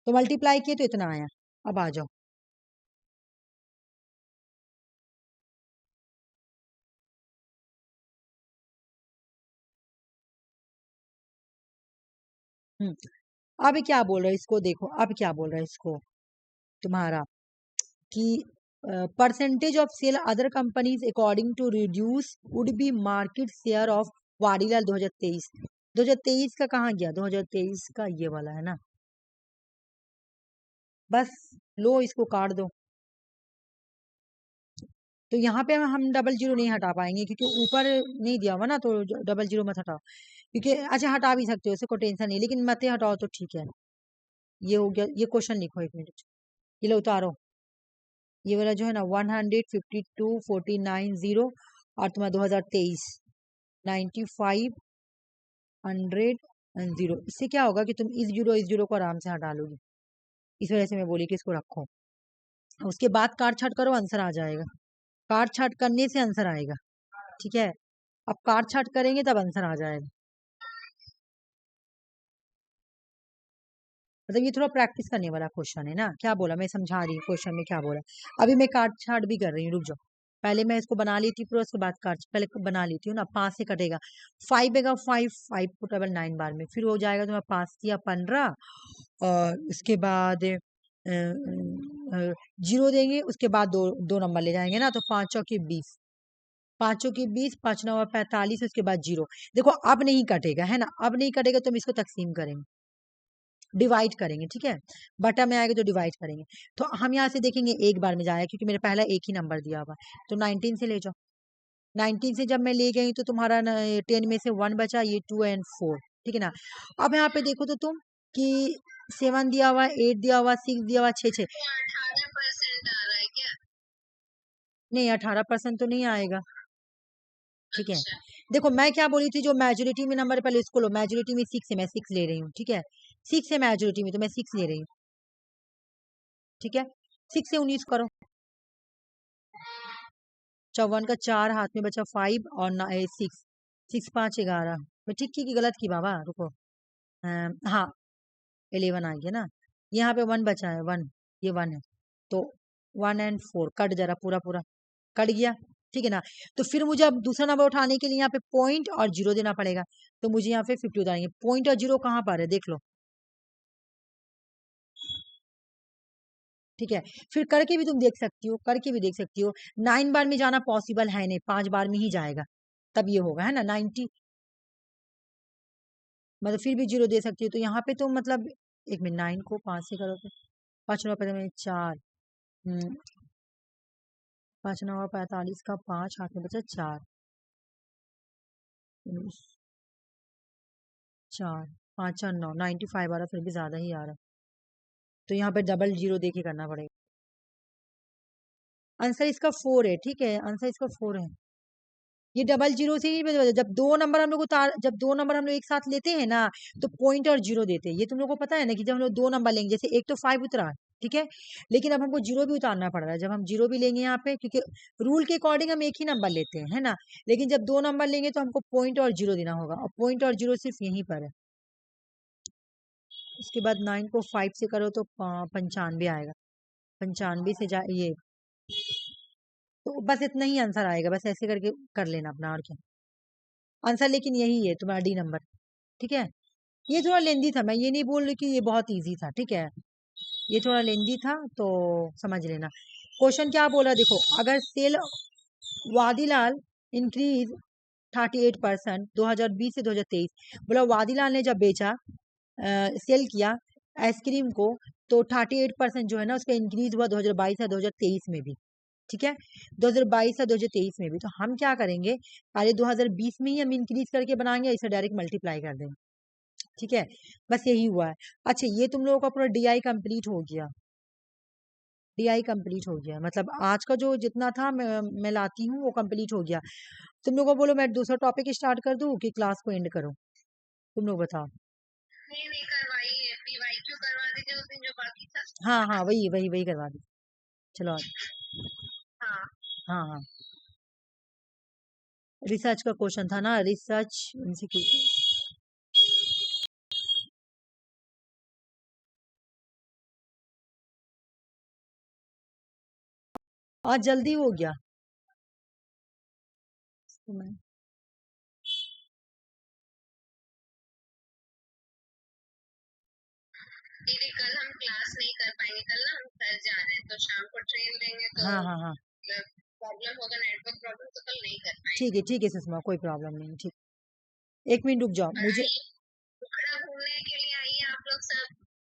तो मल्टीप्लाई किए तो इतना आया। अब आ जाओ, अब क्या बोल रहा है इसको, देखो अब क्या बोल रहा है इसको तुम्हारा कि percentage of sale other companies according to reduce would be market share of Vadilal 2023। 2023 का कहाँ गया, 2023 का ये वाला है ना, बस लो इसको काट दो। तो यहाँ पे हम डबल जीरो नहीं हटा पाएंगे क्योंकि ऊपर नहीं दिया हुआ ना, तो डबल जीरो मत हटाओ, क्योंकि अच्छा हटा भी सकते हो, उससे कोई टेंशन नहीं, लेकिन मत हटाओ तो ठीक है। ये हो गया, ये क्वेश्चन लिखो 1 मिनट, ये लो उतारो, ये वाला जो है ना 152,49,0 और तुम्हारा 2023 95,100 इससे क्या होगा कि तुम इस जीरो को आराम से हटा लोगी, इस वजह से मैं बोली कि इसको रखो, उसके बाद काट छाट करो आंसर आ जाएगा, काट छाट करने से आंसर आएगा, ठीक है। अब काट छाट करेंगे तब आंसर आ जाएगा, मतलब ये थोड़ा प्रैक्टिस करने वाला क्वेश्चन है ना। क्या बोला, मैं समझा रही हूँ क्वेश्चन में क्या बोला। अभी मैं काट छाट भी कर रही हूँ, रुक जाओ, पहले मैं इसको बना लेती हूँ पूरा, उसके बाद काट पहले बना लेती हूँ ना। 5 से कटेगा 5 आएगा, 5 5 को डबल 9 बार में, फिर हो जाएगा तुम्हारा 5 या 15, और उसके बाद जीरो देंगे, उसके बाद दो दो नंबर ले जाएंगे ना, तो 5 चौके 20, 5 चौके 20, 5 9 45, उसके बाद जीरो। देखो अब नहीं कटेगा है ना, अब नहीं कटेगा तो हम इसको तकसीम करेंगे, डिवाइड करेंगे, ठीक है। बटा में आएगा तो डिवाइड करेंगे, तो हम यहाँ से देखेंगे एक बार में जाएगा क्योंकि मेरे पहला एक ही नंबर दिया हुआ है, तो 19 से ले जाओ। 19 से जब मैं ले गई तो तुम्हारा 10 में से 1 बचा, ये 2 एंड 4, ठीक है ना। अब यहाँ पे देखो तो तुम कि 7 दिया हुआ, 8 दिया हुआ, 6 दिया हुआ, 6 6, 18% आ रहा है क्या? नहीं 18% तो नहीं आएगा, ठीक है। अच्छा, देखो मैं क्या बोली थी, जो मेजोरिटी में नंबर पहले इसको लो, मेजोरिटी में 6 है, मैं 6 ले रही हूँ, ठीक है। 6 है मेजोरिटी में, तो मैं 6 ले रही हूँ, ठीक है। 6 से 19 करो, 54 का 4 हाथ में बचा 5 और 6, 6 5 11, मैं ठीक की गलत की बाबा, रुको, हाँ 11 आ गया ना, यहाँ पे 1 बचा है, 1, ये 1 है, तो 1 एंड 4 कट जरा, पूरा पूरा कट गया, ठीक है ना। तो फिर मुझे अब दूसरा नंबर उठाने के लिए यहाँ पे पॉइंट और जीरो देना पड़ेगा, तो मुझे यहाँ पे 50 उतारेंगे, पॉइंट और जीरो कहाँ पर है देख लो, ठीक है। फिर करके भी तुम देख सकती हो, करके भी देख सकती हो, 9 बार में जाना पॉसिबल है नहीं, 5 बार में ही जाएगा, तब ये होगा है ना 90, मतलब फिर भी जीरो दे सकती हो, तो यहाँ पे तो मतलब एक मिनट, 9 को 5 से करो तो 5 9 में 4, 5 9 45 का 5 हाथ में बचा 4, 4 5 4 9, 95 आ रहा, फिर भी ज्यादा ही आ रहा, तो यहाँ पे डबल जीरो देके करना पड़ेगा। आंसर इसका 4 है, ठीक है, आंसर इसका 4 है। ये डबल जीरो से ही, जब दो नंबर हम लोग एक साथ लेते हैं ना, तो पॉइंट और जीरो देते हैं। ये तुम लोग को पता है ना कि जब हम लोग दो नंबर लेंगे, जैसे एक तो 5 उतरा, ठीक है, लेकिन अब हमको जीरो भी उतारना पड़ रहा है। जब हम जीरो भी लेंगे यहाँ पे, क्योंकि रूल के अकॉर्डिंग हम एक ही नंबर लेते हैं, है ना, लेकिन जब दो नंबर लेंगे तो हमको पॉइंट और जीरो देना होगा, और पॉइंट और जीरो सिर्फ यहीं पर है। उसके बाद 9 को 5 से करो तो 95 आएगा, 95 से ये, तो बस इतना ही आंसर आएगा, बस ऐसे करके कर लेना अपना, और क्या आंसर। लेकिन यही है तुम्हारा डी नंबर, ठीक है। ये थोड़ा लेंदी था, मैं ये नहीं बोल रही कि ये बहुत इजी था, ठीक है, ये थोड़ा लेंदी था, तो समझ लेना। क्वेश्चन क्या बोला देखो, अगर सेल वादीलाल इंक्रीज 38% 2020 से 2023, बोला वादीलाल ने जब बेचा, सेल किया आइसक्रीम को, तो 38% जो है ना उसका इंक्रीज हुआ 2022 या 2023 में भी, ठीक है, 2022 या 2023 में भी। तो हम क्या करेंगे, पहले 2020 में ही हम इंक्रीज करके बनाएंगे, इसे डायरेक्ट मल्टीप्लाई कर देंगे, ठीक है, बस यही हुआ है। अच्छा, ये तुम लोगों का पूरा डीआई कंप्लीट हो गया, डीआई कंप्लीट हो गया, मतलब आज का जो जितना था मैं लाती हूँ वो कंप्लीट हो गया। तुम लोगों को बोलो मैं दूसरा टॉपिक स्टार्ट कर दूं कि क्लास को एंड करूं, तुम लोग बताओ। नहीं करवाई है, पीवाईक्यू करवा दीजिए उस दिन जो बाकी था। हाँ हाँ, वही वही वही करवा दी, चलो आज। हाँ हाँ हाँ, रिसर्च का क्वेश्चन था ना, रिसर्च एमसीक्यू। आज जल्दी हो गया। दीदी कल हम क्लास नहीं कर पाएंगे, कल ना हम घर जा रहे हैं, तो शाम को ट्रेन लेंगे, तो हाँ हाँ हाँ, प्रॉब्लम होगा, नेटवर्क प्रॉब्लम, तो कल नहीं कर ठीक पाएंगे। है सुषमा, कोई प्रॉब्लम नहीं, ठीक, एक मिनट रुक जाओ मुझे। घूमने के लिए आइए आप लोग सब।